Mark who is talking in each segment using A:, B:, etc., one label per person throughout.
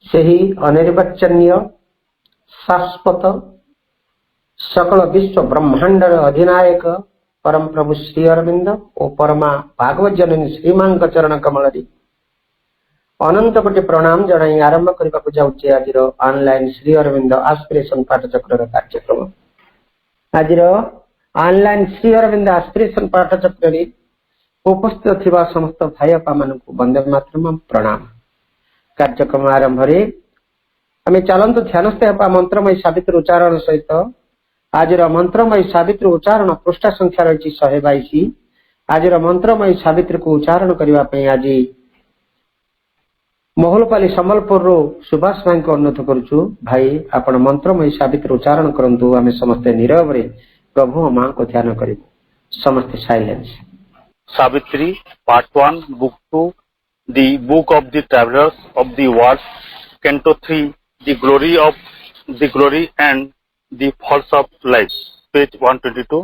A: सही अनिर्वचनीय शाश्वत सकल विश्व ब्रह्मांड अधिनायक परम प्रभु श्री अरविंद और परमा भागवत जननी श्रीमां चरण कमल अनंत कोटि प्रणाम जनाई आरंभ करने जाऊँचे आज ऑनलाइन श्री अरविंद आस्पिरेशन पाठचक्र कार्यक्रम। आज ऑनलाइन श्री अरविंद आस्पिरेशन पाठचक्र उपस्थित थिबा समस्त भाई आपा मानकु वंदे मातरम प्रणाम। कार्यक्रम आरंभ आम चलतु ध्यानस्थ हेपा मंत्रमयी सावित्री उच्चारण सहित आज मंत्रमयी सावित्री उच्चारण पृष्ठ संख्या रही 122। आज मंत्रमयी सावित्री को उच्चारण करने आज मोहलपाली संबलपुर सुभाष भाई को अनुरोध करुचु। भाई आपण मंत्रमयी सावित्री उच्चारण करंतु आम समस्ते नीरव रे प्रभु मां को ध्यान करूँ। समस्ते silence.
B: Savitri, Part 1, Book 2, The Book of the Travelers of the World, Canto 3, The Glory and the Falls of Life, page 122.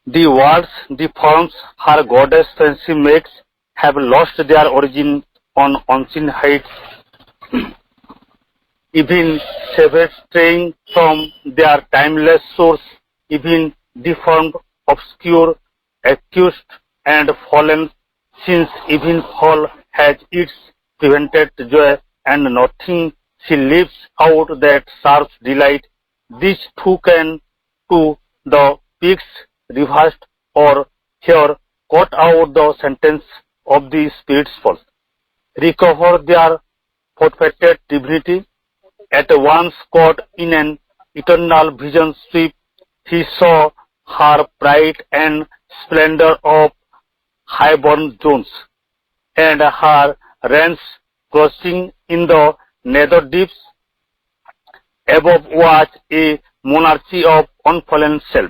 B: The words, the forms her goddess fancy makes have lost their origin on unseen heights, even severed straying from their timeless source, even deformed, obscure, accused and fallen, since even fall has its prevented joy and nothing she leaves out that sharp delight. These two can to the peaks reversed or here cut out the sentence of the spirit's fall, recover their forfeited divinity. At once caught in an eternal vision sweep, he saw her pride and splendor of highborn zones, and her ranks crossing in the nether deeps. Above was a monarchy of unfallen self.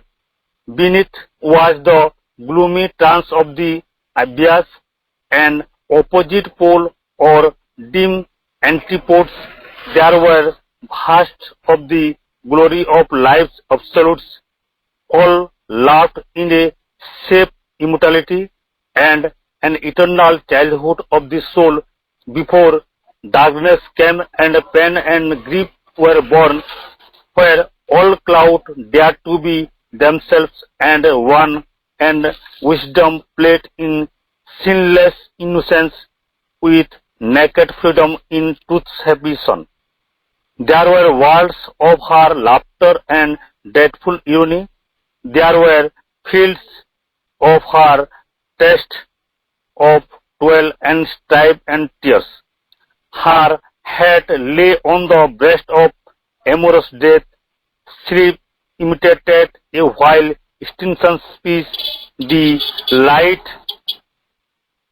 B: Beneath was the gloomy trance of the abyss, an opposite pole or dim antipodes. There were vast of the glory of life's absolutes, all laughed in a safe immortality and an eternal childhood of the soul before darkness came and pain and grief were born, where all cloud dared to be themselves and one, and wisdom played in sinless innocence with naked freedom in truth's heavy sun. There were worlds of her laughter and dreadful irony. There were fields of her taste of toil and strife and tears. Her head lay on the breast of amorous death. Sleep imitated a while extinction speech. The light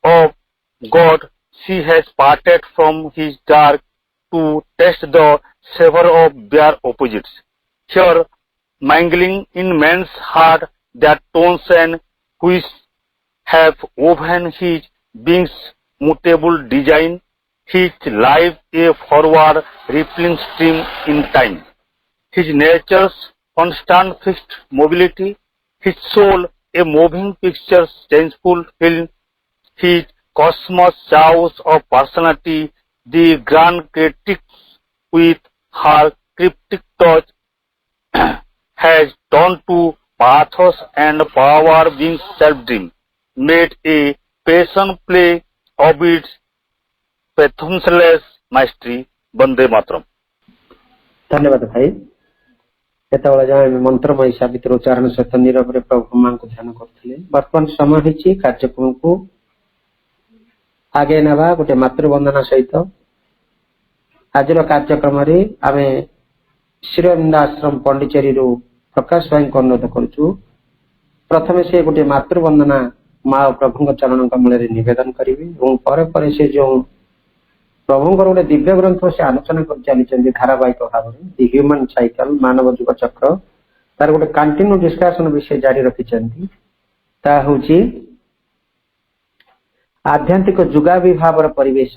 B: of God she has parted from his dark to test the savor of their opposites. Here, mingling in man's heart that tones and which have woven his being's mutable design, his life a forward rippling stream in time, his nature's constant fixed mobility, his soul a moving picture changeful film, his cosmos chaos of personality, the grand critic with her cryptic touch has turned to pathos and power being self-dream, made a passion play of its fathomless mastery. Vande Mataram.
A: धन्यवाद भाई। एतबेले जाए मंत्रमयी सावित्री उच्चारण सहित नीरव प्रभु मां को ध्यान करथिले। वर्तमान समय होछि कार्यक्रम को आगे नवा गोटे मातृवंदना सहित। आज कार्यक्रम रे आमे श्री अरविंद आश्रम पांडिचेरी रो प्रकाश भाई को अनुरोध करूँ। प्रथम से गोटे मातृवंदना माँ प्रभु चरण कमल निवेदन करेंगे और पर से जो प्रभु गोटे दिव्य ग्रंथ से आलोचना कर चली धारावाहिक भाव में दि ह्यूमन साइकिल मानव जुग चक्र तार गोटे कंटिन्यू डिस्कशन विषय जारी रखिंट आध्यात्मिक जुगाविभावर परिवेश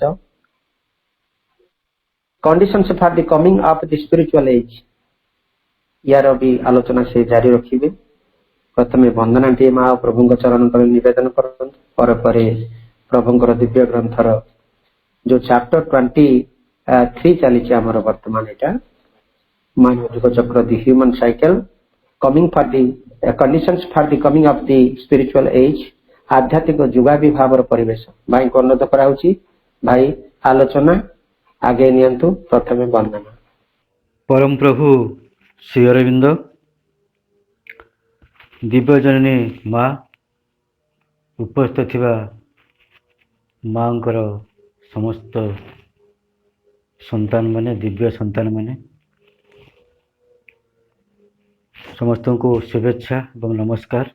A: conditions for the coming of the spiritual age यार भी आलोचना से जारी रखिए। प्रथमे वंदनाटी माँ प्रभु चरण तले निवेदन करते पर प्रभुंर दिव्य ग्रंथर जो चैप्टर 23 चली आमर वर्तमान यहाँ मानव युग चक्र the human cycle coming for the conditions for the coming of the spiritual age आध्यात्मिक जुगाविभावर परिवेश भाई को अनुरोध कराऊची भाई आलोचना आगे नियंतु प्रथमे वंदना
C: परम प्रभु श्री अरविंद दिव्य जननी माँ उपस्थित थिबा माँकर समस्त संतान माने दिव्य संतान माने समस्त को शुभेच्छा एवं नमस्कार।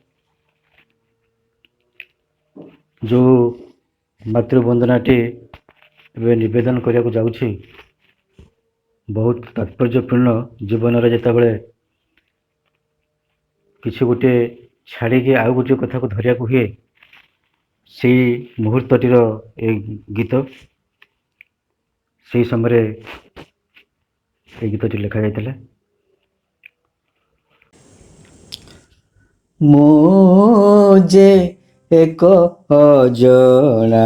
C: जो मातृवंदनाटी वे निवेदन करने जाऊँगी बहुत तात्पर्यपूर्ण जीवन जिते बड़े किसी गोटे छाड़ी आउ गोटे कथा को धरिया हुए से मुहूर्तटीर गीत से समय गीतटी लिखा जाता मोजे एक अजଣା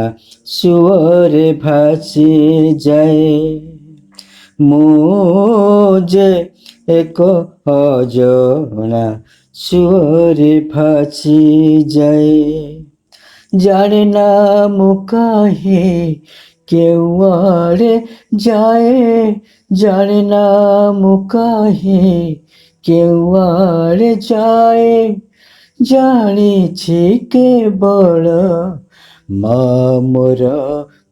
C: सुअरे भासी जाए मोजे एक अजଣା सुअरे भासी जाए जाने ना मुकाहे क्यों आड़े जाए जाने ना मुकाहे क्यों आड़े जाए जानी केवल माँ मोर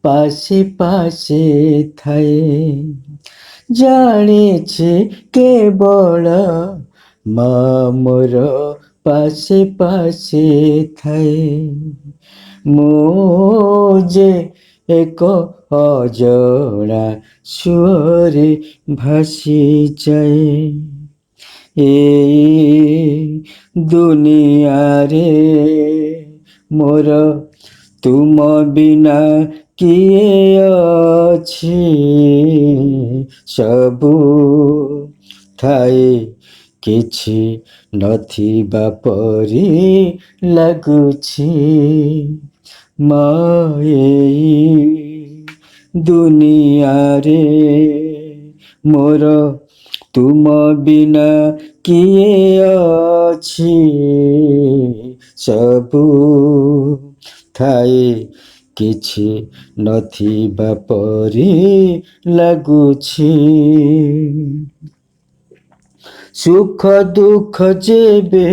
C: पासे पासे थाए जानी केवल माँ मोर पासे पासे थाए मोजे एक अजଣା सुअरे भासी जाए ए दुनिया रे मोर तुम बिना किए अछि सबु थाए किछि नथिबा परी लागुछि माए दुनिया रे मोर तुम बिना किए अछि सबु थाए किछि नथिबा परी लागुछि सुख दुख जेबे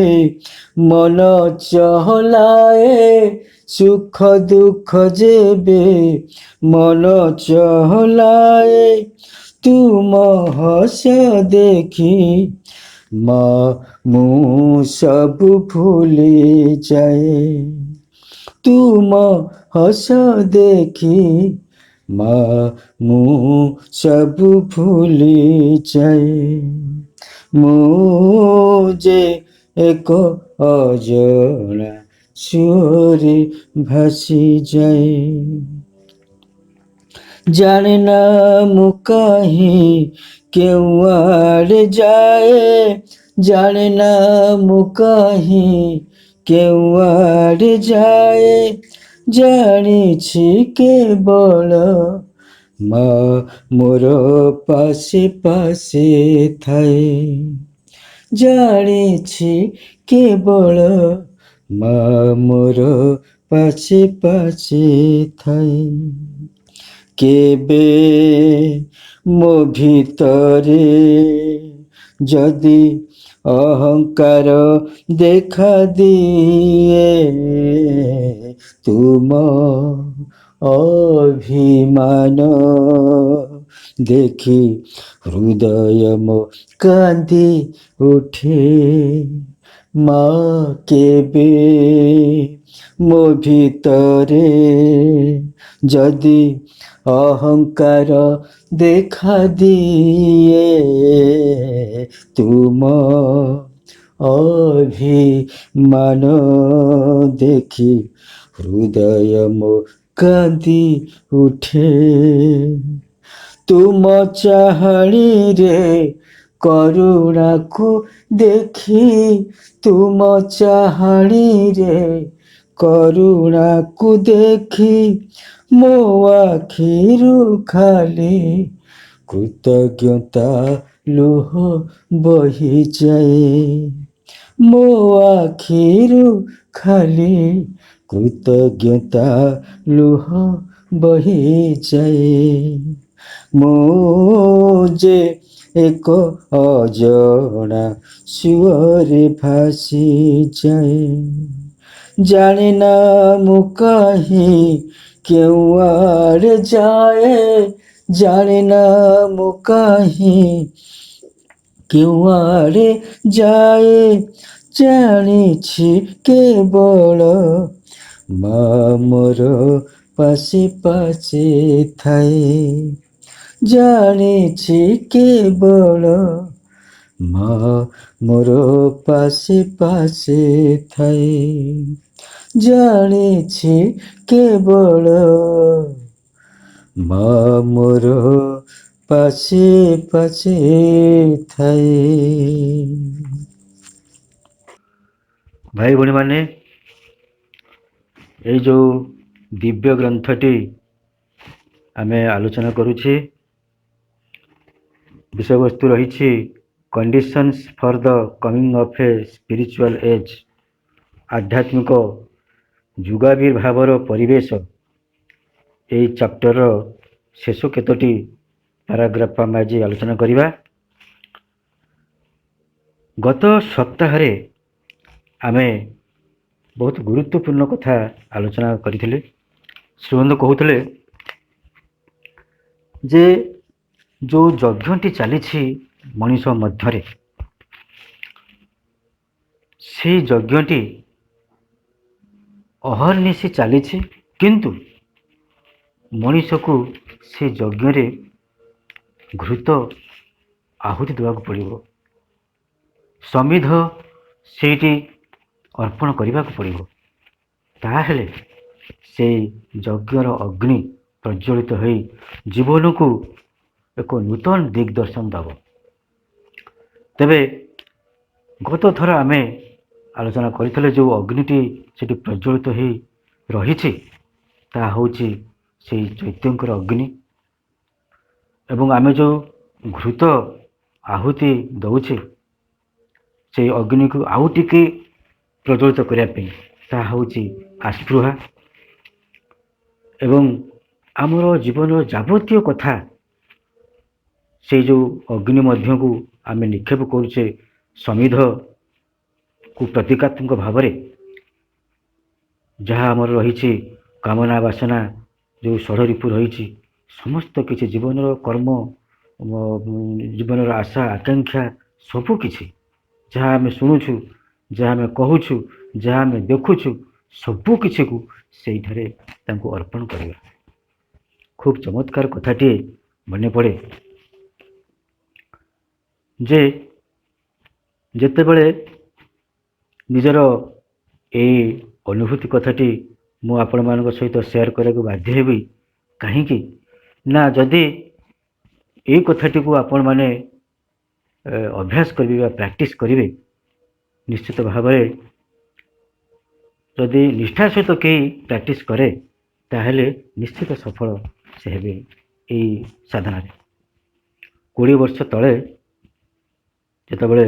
C: मन चहलाए सुख दुख जेबे मन चहलाए तुम हस देखी माँ मुँह सब भूली जाए तुम हस देखी माँ मुँह सब भूली जाए मुझे एक अजଣା सुअरे भासी जाए जाने ना मुकाही क्यों आड़े जाए जाने ना मुकाही क्यों आड़े जाए जानी केवल माँ मोर पासे पासे थाए जानी केवल माँ मोर पासे पासे थाए केबे मो भितरे जदि अहंकार देखा दिए तुम अभिमान देखी हृदय मो कांदी उठे माँ केबे मो भितरे जदि अहंकार देखा दिए तुम अभिमान देखी हृदय मो कांदी उठे तुम चाहणी रे କରୁଣାକୁ ଦେଖି ତୁମ ଚାହାଣୀରେ, କରୁଣାକୁ ଦେଖି ମୋ ଆଖିରୁ ଖାଲି କୃତଜ୍ଞତା ଲୁହ ବହିଯାଏ। ମୋ ଆଖିରୁ ଖାଲି କୃତଜ୍ଞତା ଲୁହ ବହିଯାଏ। ମୁଁ ଯେ ଏକ ଅଜଣା ସୁଅରେ ଭାସିଯାଏ, ଜାଣେ ନା ମୁଁ କାହିଁ କେଉଁ ଆଡ଼େ ଯାଏ, ଜାଣେ ନା ମୁଁ କାହିଁ କେଉଁ ଆଡ଼େ ଯାଏ, ଜାଣିଛି କେବଳ ମା ମୋର ପାଶେ ପାଶେ ଥାଏ, ଜାଣିଛି କେବଳ ମା ମୋର ପାଶେ ପାଶେ ଥାଏ, ଜାଣିଛି କେବଳ ମା ମୋର ପାଶେ ପାଶେ ଥାଏ। ଭାଇ ଭଉଣୀମାନେ, ଏଇ ଯେଉଁ ଦିବ୍ୟ ଗ୍ରନ୍ଥଟି ଆମେ ଆଲୋଚନା କରୁଛେ, ବିଷୟବସ୍ତୁ ରହିଛି conditions for the coming of A spiritual age, ଆଧ୍ୟାତ୍ମିକ ଯୁଗାବିର୍ଭାବର ପରିବେଶ। ଏହି ଚାପ୍ଟରର ଶେଷ କେତୋଟି ପାରାଗ୍ରାଫ ଆମେ ଆଜି ଆଲୋଚନା କରିବା। ଗତ ସପ୍ତାହରେ ଆମେ ବହୁତ ଗୁରୁତ୍ୱପୂର୍ଣ୍ଣ କଥା ଆଲୋଚନା କରିଥିଲେ। ଶ୍ରୀମନ୍ତ କହୁଥିଲେ ଯେ ଯେଉଁ ଯଜ୍ଞଟି ଚାଲିଛି ମଣିଷ ମଧ୍ୟରେ, ସେହି ଯଜ୍ଞଟି ଅହର୍ନିଶି ଚାଲିଛି, କିନ୍ତୁ ମଣିଷକୁ ସେ ଯଜ୍ଞରେ ଘୃତ ଆହୁତି ଦେବାକୁ ପଡ଼ିବ, ସମିଧ ସେଇଠି ଅର୍ପଣ କରିବାକୁ ପଡ଼ିବ। ତାହେଲେ ସେଇ ଯଜ୍ଞର ଅଗ୍ନି ପ୍ରଜ୍ୱଳିତ ହୋଇ ଜୀବନକୁ ଏକ ନୂତନ ଦିଗ୍ଦର୍ଶନ ଦେବ। ତେବେ ଗତ ଥର ଆମେ ଆଲୋଚନା କରିଥିଲେ ଯେଉଁ ଅଗ୍ନିଟି ସେଠି ପ୍ରଜ୍ୱଳିତ ହୋଇ ରହିଛି, ତାହା ହେଉଛି ସେଇ ଚୈତ୍ୟଙ୍କର ଅଗ୍ନି। ଏବଂ ଆମେ ଯେଉଁ ଘୃତ ଆହୁତି ଦେଉଛେ ସେଇ ଅଗ୍ନିକୁ ଆଉ ଟିକେ ପ୍ରଜ୍ୱଳିତ କରିବା ପାଇଁ, ତାହା ହେଉଛି ଆସ୍ପୃହା। ଏବଂ ଆମର ଜୀବନର ଯାବତୀୟ କଥା ସେଇ ଯେଉଁ ଅଗ୍ନି ମଧ୍ୟକୁ ଆମେ ନିକ୍ଷେପ କରୁଛେ ସମିଧକୁ ପ୍ରତୀକାତ୍ମକ ଭାବରେ। ଯାହା ଆମର ରହିଛି କାମନା ବାସନା, ଯେଉଁ ଷଡ଼ରିପୁ ରହିଛି, ସମସ୍ତ କିଛି ଜୀବନର କର୍ମ, ଜୀବନର ଆଶା ଆକାଂକ୍ଷା, ସବୁ କିଛି ଯାହା ଆମେ ଶୁଣୁଛୁ, ଯାହା ଆମେ କହୁଛୁ, ଯାହା ଆମେ ଦେଖୁଛୁ, ସବୁ କିଛିକୁ ସେଇଠାରେ ତାଙ୍କୁ ଅର୍ପଣ କରିବା। ଖୁବ୍ ଚମତ୍କାର କଥାଟିଏ ମନେ ପଡ଼େ ଯେ ଯେତେବେଳେ ନିଜର ଏଇ ଅନୁଭୂତି କଥାଟି ମୁଁ ଆପଣମାନଙ୍କ ସହିତ ସେୟାର କରିବାକୁ ବାଧ୍ୟ ହେବି। କାହିଁକି ନା, ଯଦି ଏଇ କଥାଟିକୁ ଆପଣମାନେ ଅଭ୍ୟାସ କରିବେ ବା ପ୍ରାକ୍ଟିସ୍ କରିବେ, ନିଶ୍ଚିତ ଭାବରେ ଯଦି ନିଷ୍ଠା ସହିତ କେହି ପ୍ରାକ୍ଟିସ୍ କରେ, ତାହେଲେ ନିଶ୍ଚିତ ସଫଳ ସେ ହେବେ ଏଇ ସାଧନାରେ। 20 ବର୍ଷ ତଳେ ଯେତେବେଳେ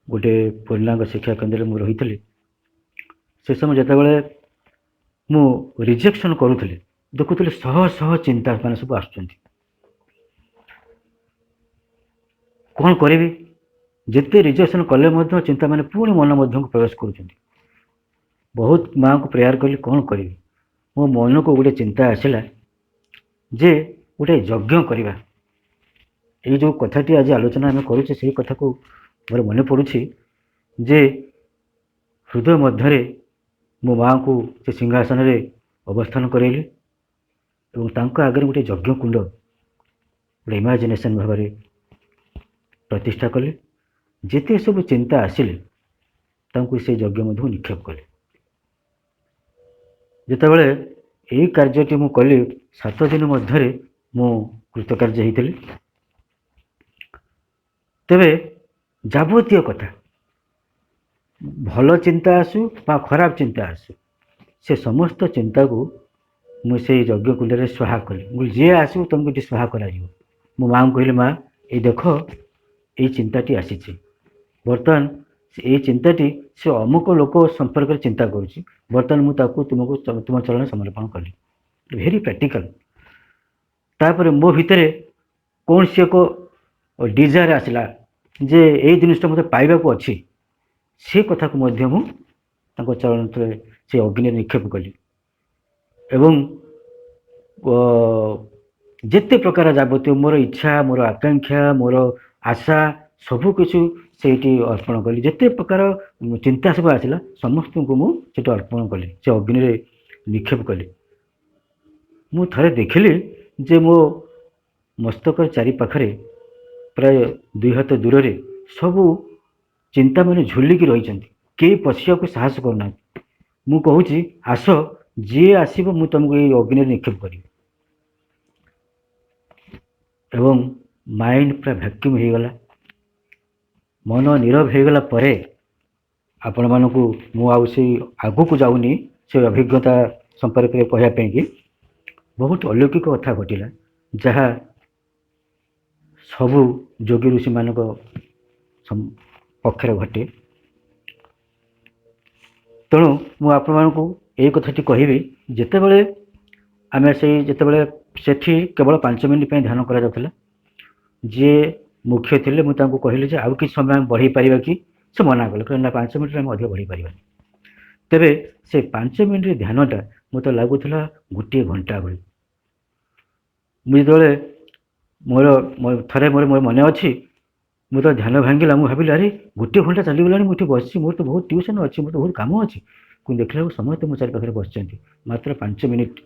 C: ଗୋଟେ ପୂର୍ଣ୍ଣାଙ୍ଗ ଶିକ୍ଷା କେନ୍ଦ୍ରରେ ମୁଁ ରହିଥିଲି, ସେ ସମୟ ଯେତେବେଳେ ମୁଁ ରିଜେକ୍ସନ୍ କରୁଥିଲି, ଦେଖୁଥିଲି ଶହ ଶହ ଚିନ୍ତା ମାନେ ସବୁ ଆସୁଛନ୍ତି। କ'ଣ କରିବି? ଯେତେ ରିଜେକ୍ସନ୍ କଲେ ମଧ୍ୟ ଚିନ୍ତାମାନେ ପୁଣି ମନ ମଧ୍ୟକୁ ପ୍ରବେଶ କରୁଛନ୍ତି। ବହୁତ ମାଆଙ୍କୁ ପ୍ରେୟାର କଲି, କ'ଣ କରିବି? ମୋ ମନକୁ ଗୋଟେ ଚିନ୍ତା ଆସିଲା ଯେ ଗୋଟେ ଯଜ୍ଞ କରିବା। ଏଇ ଯେଉଁ କଥାଟି ଆଜି ଆଲୋଚନା ଆମେ କରୁଛେ, ସେହି କଥାକୁ ମୋର ମନେ ପଡ଼ୁଛି ଯେ ହୃଦୟ ମଧ୍ୟରେ ମୋ ମାଆଙ୍କୁ ସେ ସିଂହାସନରେ ଅବସ୍ଥାନ କରାଇଲି ଏବଂ ତାଙ୍କ ଆଗରେ ଗୋଟେ ଯଜ୍ଞ କୁଣ୍ଡ, ଗୋଟେ ଇମାଜିନେସନ୍ ଭାବରେ ପ୍ରତିଷ୍ଠା କଲି। ଯେତେ ସବୁ ଚିନ୍ତା ଆସିଲେ ତାଙ୍କୁ ସେଇ ଯଜ୍ଞ ମଧ୍ୟକୁ ନିକ୍ଷେପ କଲି। ଯେତେବେଳେ ଏହି କାର୍ଯ୍ୟଟି ମୁଁ କଲି, 7 ଦିନ ମଧ୍ୟରେ ମୁଁ କୃତକାର୍ଯ୍ୟ ହେଇଥିଲି। ତେବେ ଯାବତୀୟ କଥା ଭଲ ଚିନ୍ତା ଆସୁ ବା ଖରାପ ଚିନ୍ତା ଆସୁ ସେ ସମସ୍ତ ଚିନ୍ତାକୁ ମୁଁ ସେଇ ଯଜ୍ଞ କୁଣ୍ଡରେ ସ୍ୱାହା କଲି। ମୁଁ ଯିଏ ଆସିବ ତୁମକୁ ଏଠି ସ୍ୱାହା କରାଯିବ। ମୋ ମାଆଙ୍କୁ କହିଲି, ମା ଏଇ ଦେଖ ଏଇ ଚିନ୍ତାଟି ଆସିଛି, ବର୍ତ୍ତମାନ ଏଇ ଚିନ୍ତାଟି ସେ ଅମୁକ ଲୋକ ସମ୍ପର୍କରେ ଚିନ୍ତା କରୁଛି, ବର୍ତ୍ତମାନ ମୁଁ ତାକୁ ତୁମ ଚରଣରେ ସମର୍ପଣ କଲି। Very practical. ତାପରେ ମୋ ଭିତରେ କୌଣସି ଏକ ଡିଜାୟାର ଆସିଲା ଯେ ଏଇ ଜିନିଷଟା ମୋତେ ପାଇବାକୁ ଅଛି, ସେ କଥାକୁ ମଧ୍ୟ ମୁଁ ତାଙ୍କ ଚରଣରେ ସେ ଅଗ୍ନିରେ ନିକ୍ଷେପ କଲି ଏବଂ ଯେତେ ପ୍ରକାର ଯାବତୀୟ ମୋର ଇଚ୍ଛା, ମୋର ଆକାଂକ୍ଷା, ମୋର ଆଶା ସବୁକିଛି ସେଇଠି ଅର୍ପଣ କଲି। ଯେତେ ପ୍ରକାର ଚିନ୍ତା ସବୁ ଆସିଲା ସମସ୍ତଙ୍କୁ ମୁଁ ସେଠି ଅର୍ପଣ କଲି, ସେ ଅଗ୍ନିରେ ନିକ୍ଷେପ କଲି। ମୁଁ ଥରେ ଦେଖିଲି ଯେ ମୋ ମସ୍ତକ ଚାରିପାଖରେ ପ୍ରାୟ 2 ହାତ ଦୂରରେ ସବୁ ଚିନ୍ତାମାନେ ଝୁଲିକି ରହିଛନ୍ତି, କେହି ପଶିବାକୁ ସାହସ କରୁନାହାନ୍ତି। ମୁଁ କହୁଛି, ଆସ ଯିଏ ଆସିବ ମୁଁ ତୁମକୁ ଏଇ ଅଗ୍ନିରେ ନିକ୍ଷେପ କରିବି। ଏବଂ ମାଇଣ୍ଡ ପୁରା ଭ୍ୟାକ୍ୟୁମ୍ ହେଇଗଲା, ମନ ନୀରବ ହେଇଗଲା ପରେ ଆପଣମାନଙ୍କୁ ମୁଁ ଆଉ ସେଇ ଆଗକୁ ଯାଉନି ସେ ଅଭିଜ୍ଞତା ସମ୍ପର୍କରେ କହିବା ପାଇଁକି। ବହୁତ ଅଲୌକିକ କଥା ଘଟିଲା, ଯାହା ସବୁ ଯୋଗୀ ଋଷିମାନଙ୍କ ପକ୍ଷରେ ଘଟେ। ତେଣୁ ମୁଁ ଆପଣମାନଙ୍କୁ ଏଇ କଥାଟି କହିବି, ଯେତେବେଳେ ସେଠି କେବଳ 5 ମିନିଟ୍ ପାଇଁ ଧ୍ୟାନ କରାଯାଉଥିଲା, ଯିଏ ମୁଖ୍ୟ ଥିଲେ ମୁଁ ତାଙ୍କୁ କହିଲି ଯେ ଆଉ କିଛି ସମୟ ବଢ଼େଇ ପାରିବା କି? ସେ ମନା କଲେ, କହିଲେ ନା 5 ମିନିଟ୍ରେ ଆମେ ଅଧିକ ବଢ଼େଇ ପାରିବାନି। ତେବେ ସେ 5 ମିନିଟ୍ ଧ୍ୟାନଟା ମୋତେ ଲାଗୁଥିଲା 1 ଘଣ୍ଟା ଭଳି। ମୁଁ ଯେତେବେଳେ ଥରେ ମୋର ମନେ ଅଛି, ମୁଁ ତ ଧ୍ୟାନ ଭାଙ୍ଗିଲା, ମୁଁ ଭାବିଲି ଆରେ 1 ଘଣ୍ଟା ଚାଲିଗଲାଣି, ମୁଁ ଏଠି ବସିଛି, ମୋର ତ ବହୁତ ଟ୍ୟୁସନ୍ ଅଛି, ମୋର ତ ବହୁତ କାମ ଅଛି, କିନ୍ତୁ ଦେଖିଲା ବେଳକୁ ସମସ୍ତେ ମୋ ଚାରି ପାଖରେ ବସିଛନ୍ତି, ମାତ୍ର 5 ମିନିଟ୍।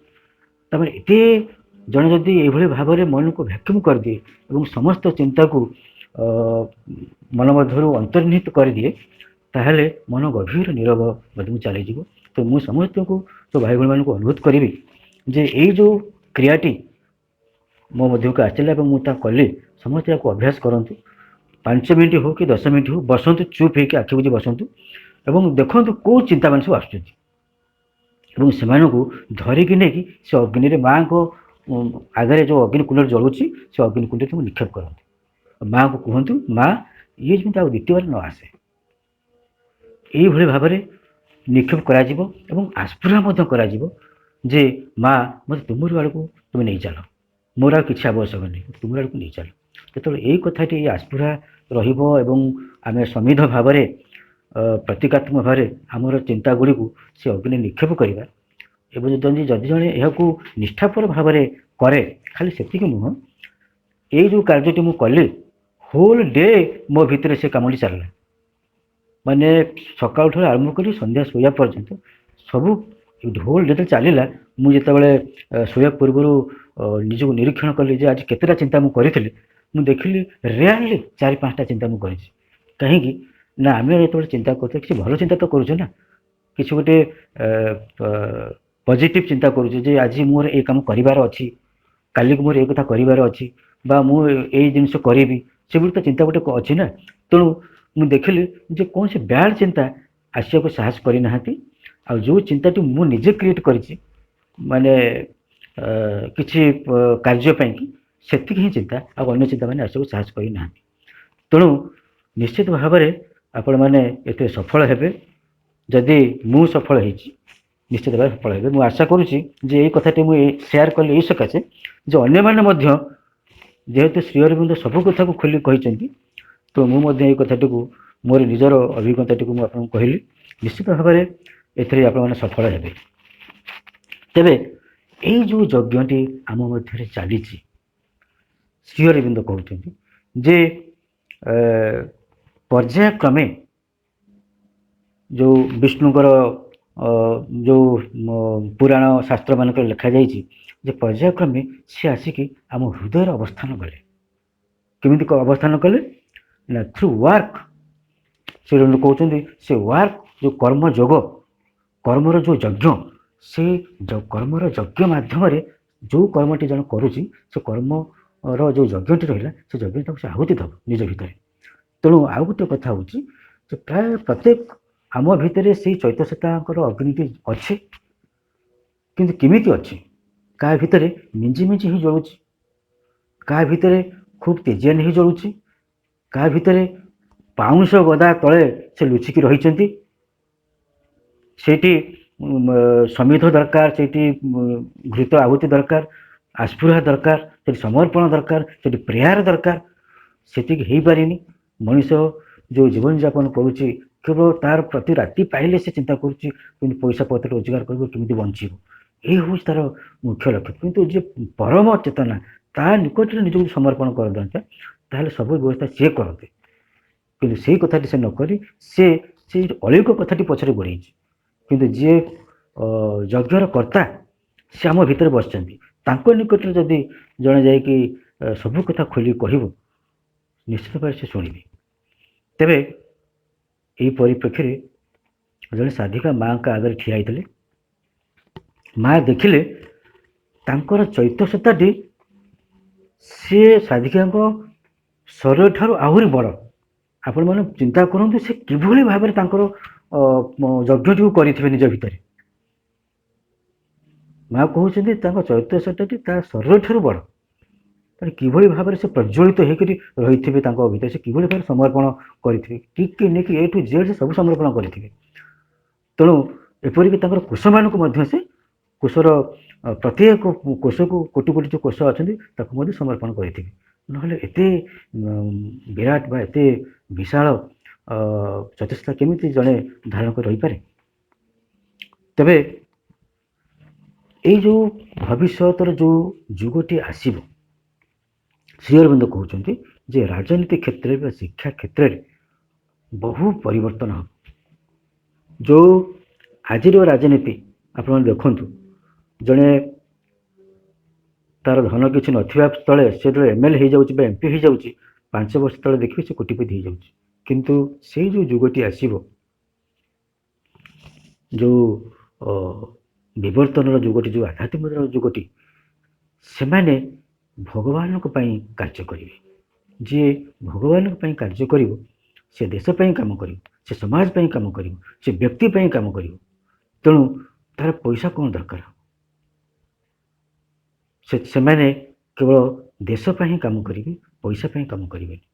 C: ତାପରେ ଏତେ ଜଣେ ଯଦି ଏଭଳି ଭାବରେ ମନକୁ ଭ୍ୟାକ୍ୟୁମ୍ କରିଦିଏ ଏବଂ ସମସ୍ତ ଚିନ୍ତାକୁ ମନ ମଧ୍ୟରୁ ଅନ୍ତର୍ନିହିତ କରିଦିଏ, ତାହେଲେ ମନ ଗଭୀର ନୀରବ ମଧ୍ୟ ଚାଲିଯିବ। ତ ମୁଁ ସମସ୍ତଙ୍କୁ, ସବୁ ଭାଇ ଭଉଣୀମାନଙ୍କୁ ଅନୁରୋଧ କରିବି ଯେ ଏଇ ଯେଉଁ କ୍ରିୟାଟି ମୋ ମଧ୍ୟକୁ ଆସିଲା ଏବଂ ମୁଁ ତାହା କଲି, ସମସ୍ତେ ଏହାକୁ ଅଭ୍ୟାସ କରନ୍ତୁ। 5 ମିନିଟ୍ ହେଉ କି 10 ମିନିଟ୍ ହେଉ ବସନ୍ତୁ, ଚୁପ୍ ହେଇକି ଆଖି ବୁଜି ବସନ୍ତୁ ଏବଂ ଦେଖନ୍ତୁ କେଉଁ ଚିନ୍ତାମାନେ ସବୁ ଆସୁଛନ୍ତି ଏବଂ ସେମାନଙ୍କୁ ଧରିକି ନେଇକି ସେ ଅଗ୍ନିରେ, ମାଆଙ୍କ ଆଗରେ ଯେଉଁ ଅଗ୍ନି କୁଣ୍ଡରେ ଜଳୁଛି ସେ ଅଗ୍ନି କୁଣ୍ଡରେ ତାଙ୍କୁ ନିକ୍ଷେପ କରନ୍ତୁ। ମାଆଙ୍କୁ କୁହନ୍ତୁ, ମା ଇଏ ଯେମିତି ଆଉ ଦ୍ୱିତୀୟବାର ନ ଆସେ। ଏଇଭଳି ଭାବରେ ନିକ୍ଷେପ କରାଯିବ ଏବଂ ଆସ୍ଫୁରା ମଧ୍ୟ କରାଯିବ ଯେ ମା ମୋତେ ତୁମରି ଆଡ଼କୁ ତୁମେ ନେଇ ଚାଲ, ମୋର ଆଉ କିଛି ଆବଶ୍ୟକ ନାହିଁ, ତୁମରି ଆଡ଼କୁ ନେଇ ଚାଲ। ଯେତେବେଳେ ଏଇ କଥାଟି ଏଇ ଆସ୍ଫୁରା ରହିବ ଏବଂ ଆମେ ସମିଧ ଭାବରେ ପ୍ରତୀକାତ୍ମକ ଭାବରେ ଆମର ଚିନ୍ତା ଗୁଡ଼ିକୁ ସେ ଅଗ୍ନି ନିକ୍ଷେପ କରିବା ଏବଂ ଯଦି ଜଣେ ଏହାକୁ ନିଷ୍ଠାପର ଭାବରେ କରେ, ଖାଲି ସେତିକି ନୁହଁ, ଏଇ ଯେଉଁ କାର୍ଯ୍ୟଟି ମୁଁ କଲି ହୋଲ୍ ଡେ ମୋ ଭିତରେ ସେ କାମଟି ଚାଲିଲା। ମାନେ ସକାଳୁ ଠାରୁ ଆରମ୍ଭ କରି ସନ୍ଧ୍ୟା ଶୋଇବା ପର୍ଯ୍ୟନ୍ତ ସବୁ ହୋଲ୍ ଡେ ଚାଲିଲା। ମୁଁ ଯେତେବେଳେ ଶୋଇବା ପୂର୍ବରୁ ନିଜକୁ ନିରୀକ୍ଷଣ କଲି ଯେ ଆଜି କେତେଟା ଚିନ୍ତା ମୁଁ କରିଥିଲି, ମୁଁ ଦେଖିଲି ରେୟାରଲି 4-5ଟା ଚିନ୍ତା ମୁଁ କରିଛି। କାହିଁକି ନା ଆମେ ଯେତେବେଳେ ଚିନ୍ତା କରୁଛେ କିଛି ଭଲ ଚିନ୍ତା ତ କରୁଛେ ନା, କିଛି ଗୋଟେ ପଜିଟିଭ୍ ଚିନ୍ତା କରୁଛେ ଯେ ଆଜି ମୋର ଏଇ କାମ କରିବାର ଅଛି, କାଲିକୁ ମୋର ଏଇ କଥା କରିବାର ଅଛି, ବା ମୁଁ ଏଇ ଜିନିଷ କରିବି, ସେଭଳି ତ ଚିନ୍ତା ଗୋଟେ ଅଛି ନା। ତେଣୁ ମୁଁ ଦେଖିଲି ଯେ କୌଣସି ବ୍ୟାଡ୍ ଚିନ୍ତା ଆସିବାକୁ ସାହସ କରିନାହାନ୍ତି। ଆଉ ଯେଉଁ ଚିନ୍ତାଟି ମୁଁ ନିଜେ କ୍ରିଏଟ୍ କରିଛି, ମାନେ କିଛି କାର୍ଯ୍ୟ ପାଇଁକି, ସେତିକି ହିଁ ଚିନ୍ତା, ଆଉ ଅନ୍ୟ ଚିନ୍ତାମାନେ ଆସିବାକୁ ସାହସ କରିନାହାନ୍ତି। ତେଣୁ ନିଶ୍ଚିତ ଭାବରେ ଆପଣମାନେ ଏଥିରେ ସଫଳ ହେବେ। ଯଦି ମୁଁ ସଫଳ ହେଇଛି, ନିଶ୍ଚିତ ଭାବରେ ସଫଳ ହେବେ। ମୁଁ ଆଶା କରୁଛି ଯେ ଏଇ କଥାଟି ମୁଁ ସେୟାର କଲି ଏଇ ସକାଶେ ଯେ ଅନ୍ୟମାନେ ମଧ୍ୟ, ଯେହେତୁ ଶ୍ରୀ ଅରବିନ୍ଦ ସବୁ କଥାକୁ ଖୋଲି କହିଛନ୍ତି, ତ ମୁଁ ମଧ୍ୟ ଏଇ କଥାଟିକୁ, ମୋର ନିଜର ଅଭିଜ୍ଞତାଟିକୁ ମୁଁ ଆପଣଙ୍କୁ କହିଲି। ନିଶ୍ଚିତ ଭାବରେ ଏଥିରେ ଆପଣମାନେ ସଫଳ ହେବେ। ତେବେ ଏଇ ଯେଉଁ ଯଜ୍ଞଟି ଆମ ମଧ୍ୟରେ ଚାଲିଛି, ଶ୍ରୀ ଅରବିନ୍ଦ କହୁଛନ୍ତି ଯେ ପର୍ଯ୍ୟାୟକ୍ରମେ ଯେଉଁ ବିଷ୍ଣୁଙ୍କର ଯେଉଁ ପୁରାଣ ଶାସ୍ତ୍ରମାନଙ୍କରେ ଲେଖାଯାଇଛି ଯେ ପର୍ଯ୍ୟାୟକ୍ରମେ ସେ ଆସିକି ଆମ ହୃଦୟର ଅବସ୍ଥାନ କଲେ। କେମିତି ଅବସ୍ଥାନ କଲେ ନା ଥ୍ରୁ ୱାର୍କ। ସେ କହୁଛନ୍ତି ସେ ୱାର୍କ, ଯେଉଁ କର୍ମ ଯୋଗ, କର୍ମର ଯେଉଁ ଯଜ୍ଞ, ସେ କର୍ମର ଯଜ୍ଞ ମାଧ୍ୟମରେ ଯେଉଁ କର୍ମଟି ଜଣେ କରୁଛି, ସେ କର୍ମର ଯେଉଁ ଯଜ୍ଞଟି ରହିଲା, ସେ ଯଜ୍ଞଟି ତାକୁ ସେ ଆହୁତି ଦେବ ନିଜ ଭିତରେ। ତେଣୁ ଆଉ ଗୋଟେ କଥା ହେଉଛି ଯେ ପ୍ରାୟ ପ୍ରତ୍ୟେକ ଆମ ଭିତରେ ସେଇ ଚୈତନ୍ୟତାଙ୍କର ଅଗ୍ନିଟି ଅଛି, କିନ୍ତୁ କେମିତି ଅଛି? କାହା ଭିତରେ ମିଞ୍ଜି ମିଞ୍ଜି ହିଁ ଜଳୁଛି, କାହା ଭିତରେ ଖୁବ୍ ତେଜିଆନ ହିଁ ଜଳୁଛି, କାହା ଭିତରେ ପାଉଁଶ ଗଦା ତଳେ ସେ ଲୁଚିକି ରହିଛନ୍ତି। ସେଇଠି ସମିଧ ଦରକାର, ସେଇଠି ଘୃତ ଆହୁତି ଦରକାର, ଆସ୍ପୃହା ଦରକାର, ସେଠି ସମର୍ପଣ ଦରକାର, ସେଠି ପ୍ରେୟାର ଦରକାର। ସେତିକି ହେଇପାରିନି। ମଣିଷ ଯେଉଁ ଜୀବନଯାପନ କରୁଛି କେବଳ ତାର ପ୍ରତି ରାତି ପାଇଲେ ସେ ଚିନ୍ତା କରୁଛି କେମିତି ପଇସା ପତ୍ର ରୋଜଗାର କରିବ, କେମିତି ବଞ୍ଚିବ। ଏହି ହେଉଛି ତାର ମୁଖ୍ୟ ଲକ୍ଷ୍ୟ। କିନ୍ତୁ ଯେ ପରମ ଚେତନା ତା ନିକଟରେ ନିଜକୁ ସମର୍ପଣ କରିଦିଅନ୍ତେ ତାହେଲେ ସବୁ ବ୍ୟବସ୍ଥା ସିଏ କରନ୍ତେ। କିନ୍ତୁ ସେଇ କଥାଟି ସେ ନ କରି ସେ ସେଇ ଅଳୌକିକ କଥାଟି ପଛରେ ଗୋଡ଼େଇଛି। କିନ୍ତୁ ଯିଏ ଯଜ୍ଞର କର୍ତ୍ତା ସେ ଆମ ଭିତରେ ବସିଛନ୍ତି, ତାଙ୍କ ନିକଟରେ ଯଦି ଜଣେ ଯାଇକି ସବୁ କଥା ଖୋଲି କହିବ, ନିଶ୍ଚିତ ଭାବରେ ସେ ଶୁଣିବେ। ତେବେ ଏହି ପରିପ୍ରେକ୍ଷୀରେ ଜଣେ ସାଧିକା ମାଙ୍କ ଆଗରେ ଠିଆ ହେଇଥିଲେ। ମା ଦେଖିଲେ ତାଙ୍କର ଚୈତନ୍ୟତାଟି ସିଏ ସାଧିକାଙ୍କ ଶରୀର ଠାରୁ ଆହୁରି ବଡ଼। ଆପଣମାନେ ଚିନ୍ତା କରନ୍ତୁ ସେ କିଭଳି ଭାବରେ ତାଙ୍କର ଯଜ୍ଞଟିକୁ କରିଥିବେ ନିଜ ଭିତରେ। ମା କହୁଛନ୍ତି ତାଙ୍କ ଚୈତନ୍ୟତାଟି ତା ଶରୀର ଠାରୁ ବଡ଼। ତାହେଲେ କିଭଳି ଭାବରେ ସେ ପ୍ରଜ୍ୱଳିତ ହେଇକରି ରହିଥିବେ ତାଙ୍କ ଭିତରେ, ସେ କିଭଳି ଭାବରେ ସମର୍ପଣ କରିଥିବେ, ଟିକେ ନେଇକି ଏ ଠୁ ଜେଡ୍ ସେ ସବୁ ସମର୍ପଣ କରିଥିବେ। ତେଣୁ ଏପରିକି ତାଙ୍କର କୋଷମାନଙ୍କୁ ମଧ୍ୟ ସେ କୋଷର ପ୍ରତ୍ୟେକ କୋଷକୁ କୋଟି କୋଟି ଯେଉଁ କୋଷ ଅଛନ୍ତି ତାକୁ ମଧ୍ୟ ସମର୍ପଣ କରିଥିବେ। ନହେଲେ ଏତେ ବିରାଟ ବା ଏତେ ବିଶାଳ ଚେତନା କେମିତି ଜଣେ ଧାରଣ କରି ରହିପାରେ? ତେବେ ଏଇ ଯେଉଁ ଭବିଷ୍ୟତର ଯେଉଁ ଯୁଗଟି ଆସିବ, ଶ୍ରୀ ଅରବିନ୍ଦ କହୁଛନ୍ତି ଯେ ରାଜନୀତି କ୍ଷେତ୍ରରେ ବା ଶିକ୍ଷା କ୍ଷେତ୍ରରେ ବହୁ ପରିବର୍ତ୍ତନ ହେବ। ଯେଉଁ ଆଜିର ରାଜନୀତି ଆପଣ ଦେଖନ୍ତୁ, ଜଣେ ତାର ଧନ କିଛି ନଥିବା ତଳେ ସେ ଯେତେବେଳେ MLA ହେଇଯାଉଛି ବା MP ହେଇଯାଉଛି, 5 ବର୍ଷ ତଳେ ଦେଖିବେ ସେ କୋଟିପତି ହେଇଯାଉଛି। କିନ୍ତୁ ସେଇ ଯେଉଁ ଯୁଗଟି ଆସିବ, ଯେଉଁ ବିବର୍ତ୍ତନର ଯୁଗଟି, ଯେଉଁ ଆଧ୍ୟାତ୍ମିକର ଯୁଗଟି, ସେମାନେ ଭଗବାନଙ୍କ ପାଇଁ କାର୍ଯ୍ୟ କରିବେ। ଯିଏ ଭଗବାନଙ୍କ ପାଇଁ କାର୍ଯ୍ୟ କରିବ ସେ ଦେଶ ପାଇଁ କାମ କରିବ, ସେ ସମାଜ ପାଇଁ କାମ କରିବ, ସେ ବ୍ୟକ୍ତି ପାଇଁ କାମ କରିବ। ତେଣୁ ତାର ପଇସା କ'ଣ ଦରକାର? ସେମାନେ କେବଳ ଦେଶ ପାଇଁ ହିଁ କାମ କରିବେ, ପଇସା ପାଇଁ କାମ କରିବେନି।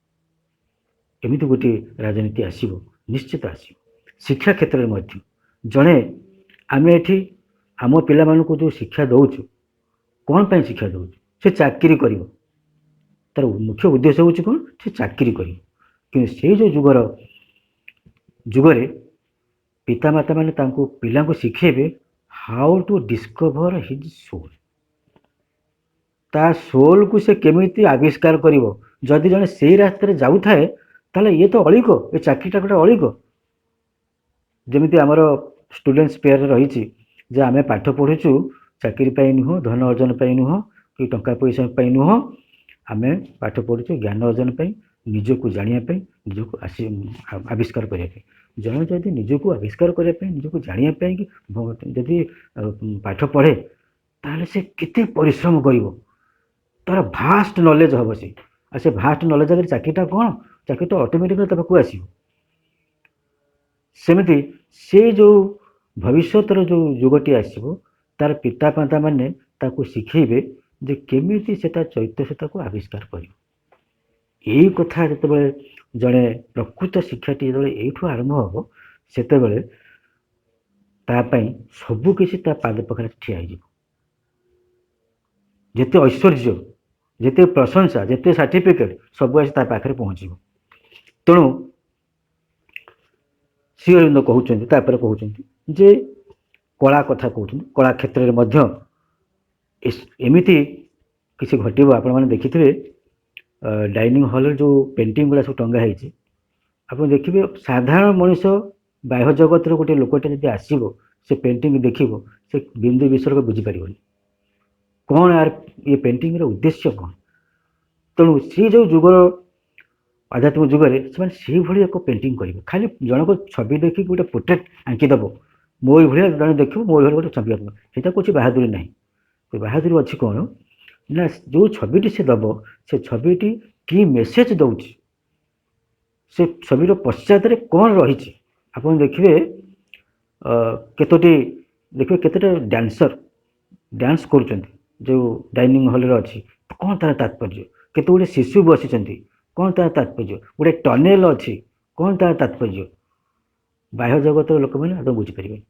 C: ଏମିତି ଗୋଟିଏ ରାଜନୀତି ଆସିବ, ନିଶ୍ଚିତ ଆସିବ। ଶିକ୍ଷା କ୍ଷେତ୍ରରେ ମଧ୍ୟ ଜଣେ ଆମେ ଏଠି ଆମ ପିଲାମାନଙ୍କୁ ଯେଉଁ ଶିକ୍ଷା ଦେଉଛୁ, କ'ଣ ପାଇଁ ଶିକ୍ଷା ଦେଉଛୁ? ସେ ଚାକିରି କରିବ, ତାର ମୁଖ୍ୟ ଉଦ୍ଦେଶ୍ୟ ହେଉଛି କ'ଣ? ସେ ଚାକିରି କରିବ। କିନ୍ତୁ ସେଇ ଯେଉଁ ଯୁଗରେ ପିତାମାତା ମାନେ ତାଙ୍କୁ ପିଲାଙ୍କୁ ଶିଖେଇବେ how to discover his soul. ତା ସୋଲକୁ ସେ କେମିତି ଆବିଷ୍କାର କରିବ। ଯଦି ଜଣେ ସେଇ ରାସ୍ତାରେ ଯାଉଥାଏ ତାହେଲେ ଇଏ ତ ଅଳିକ, ଏ ଚାକିରିଟା ଗୋଟେ ଅଳିକ। ଯେମିତି ଆମର ଷ୍ଟୁଡେଣ୍ଟସ୍ ପେୟାରରେ ରହିଛି ଯେ ଆମେ ପାଠ ପଢ଼ୁଛୁ ଚାକିରି ପାଇଁ ନୁହଁ, ଧନ ଅର୍ଜନ ପାଇଁ ନୁହଁ, କି ଟଙ୍କା ପଇସା ପାଇଁ ନୁହଁ, ଆମେ ପାଠ ପଢ଼ୁଛୁ ଜ୍ଞାନ ଅର୍ଜନ ପାଇଁ, ନିଜକୁ ଜାଣିବା ପାଇଁ, ନିଜକୁ ଆବିଷ୍କାର କରିବା ପାଇଁ। ଜଣେ ଯଦି ନିଜକୁ ଆବିଷ୍କାର କରିବା ପାଇଁ, ନିଜକୁ ଜାଣିବା ପାଇଁ କି ଯଦି ପାଠ ପଢ଼େ ତାହେଲେ ସେ କେତେ ପରିଶ୍ରମ କରିବ, ତାର ଭାଷ୍ଟ ନଲେଜ ହେବ ସେ। ଆଉ ସେ ଭାଷ୍ଟ ନଲେଜ ଆଗରେ ଚାକିରିଟା କ'ଣ? ଚାକିରିଟା ଅଟୋମେଟିକାଲି ତା ପାଖକୁ ଆସିବ। ସେମିତି ସେ ଯେଉଁ ଭବିଷ୍ୟତର ଯେଉଁ ଯୁଗଟି ଆସିବ, ତାର ପିତାମାତା ମାନେ ତାକୁ ଶିଖେଇବେ ଯେ କେମିତି ସେ ତା ଚୈତନ୍ୟତାକୁ ଆବିଷ୍କାର କରିବ। ଏଇ କଥା ଯେତେବେଳେ ଜଣେ ପ୍ରକୃତ ଶିକ୍ଷାଟି ଯେତେବେଳେ ଏଇଠୁ ଆରମ୍ଭ ହେବ, ସେତେବେଳେ ତା ପାଇଁ ସବୁକିଛି ତା ପାଦ ପାଖରେ ଠିଆ ହେଇଯିବ। ଯେତେ ଐଶ୍ୱର୍ଯ୍ୟ, ଯେତେ ପ୍ରଶଂସା, ଯେତେ ସାର୍ଟିଫିକେଟ ସବୁ ଆସି ତା ପାଖରେ ପହଞ୍ଚିବ। ତେଣୁ ଶ୍ରୀ ଅରବିନ୍ଦ କହୁଛନ୍ତି, ତାପରେ କହୁଛନ୍ତି ଯେ କଳା କଥା କହୁଛନ୍ତି, କଳା କ୍ଷେତ୍ରରେ ମଧ୍ୟ ଏମିତି କିଛି ଘଟିବ। ଆପଣମାନେ ଦେଖିଥିବେ ଡାଇନିଂ ହଲରେ ଯେଉଁ ପେଣ୍ଟିଂ ଗୁଡ଼ା ସବୁ ଟଙ୍ଗା ହେଇଛି, ଆପଣ ଦେଖିବେ ସାଧାରଣ ମଣିଷ ବାହ୍ୟ ଜଗତର ଗୋଟେ ଲୋକଟେ ଯଦି ଆସିବ, ସେ ପେଣ୍ଟିଂ ଦେଖିବ, ସେ ବିନ୍ଦୁ ବିସର୍ଗ ବୁଝିପାରିବନି କ'ଣ ଆର ଏ ପେଣ୍ଟିଂର ଉଦ୍ଦେଶ୍ୟ କ'ଣ। ତେଣୁ ସେ ଯେଉଁ ଯୁଗର ଆଧ୍ୟାତ୍ମିକ ଯୁଗରେ ସେମାନେ ସେଇଭଳି ଏକ ପେଣ୍ଟିଂ କରିବେ। ଖାଲି ଜଣଙ୍କ ଛବି ଦେଖିକି ଗୋଟେ ପୋର୍ଟ୍ରେଟ୍ ଆଙ୍କିଦେବ, ମୋ ଭଳିଆ ଜଣେ ଦେଖିବ, ମୋ ଭଳିଆ ଗୋଟେ ଛବି ଆଙ୍କିବ, ସେଇଟା କିଛି ବାହାଦୁରୀ ନାହିଁ। ବାହାଦୁରୀ ଅଛି କ'ଣ ନା, ଯେଉଁ ଛବିଟି ସେ ଦେବ, ସେ ଛବିଟି କି ମେସେଜ ଦେଉଛି से छविर पश्चात कौन रही आप देखिए केतोटी देखिए केतोटा डांसर डांस कर जो डाइनिंग हॉल अच्छी कौन तार तात्पर्य केत गुड़े शिशु बसी कौन तार तात्पर्य गोटे टनेल अच्छी कौन तार तात्पर्य बाह्य जगत लोक मैंने आदौ बुझीपारे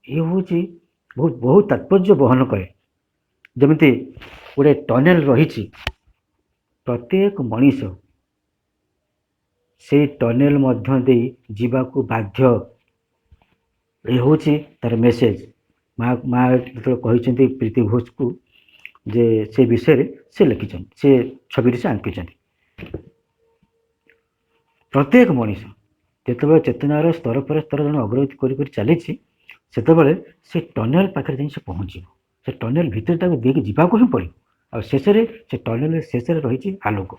C: ये हूँ बहुत बहुत तात्पर्य बहन कै जमी गोटे टनेल रही प्रत्येक मनीष से टनेल मध्य दे जीवाकू बाध्य ये हूँ तार मेसेज माँ माँ जो कहते प्रीति घोष को जे से विषय से लिखिं से छवि से आंकी प्रत्येक मनीष जिते चेतनार स्तर पर स्तर जन अग्रगति कर चली से टनेल पाखे जा पहुँच से टनेल भितर देख जावाक ही पड़े और शेष से टनेल शेष रही आलोक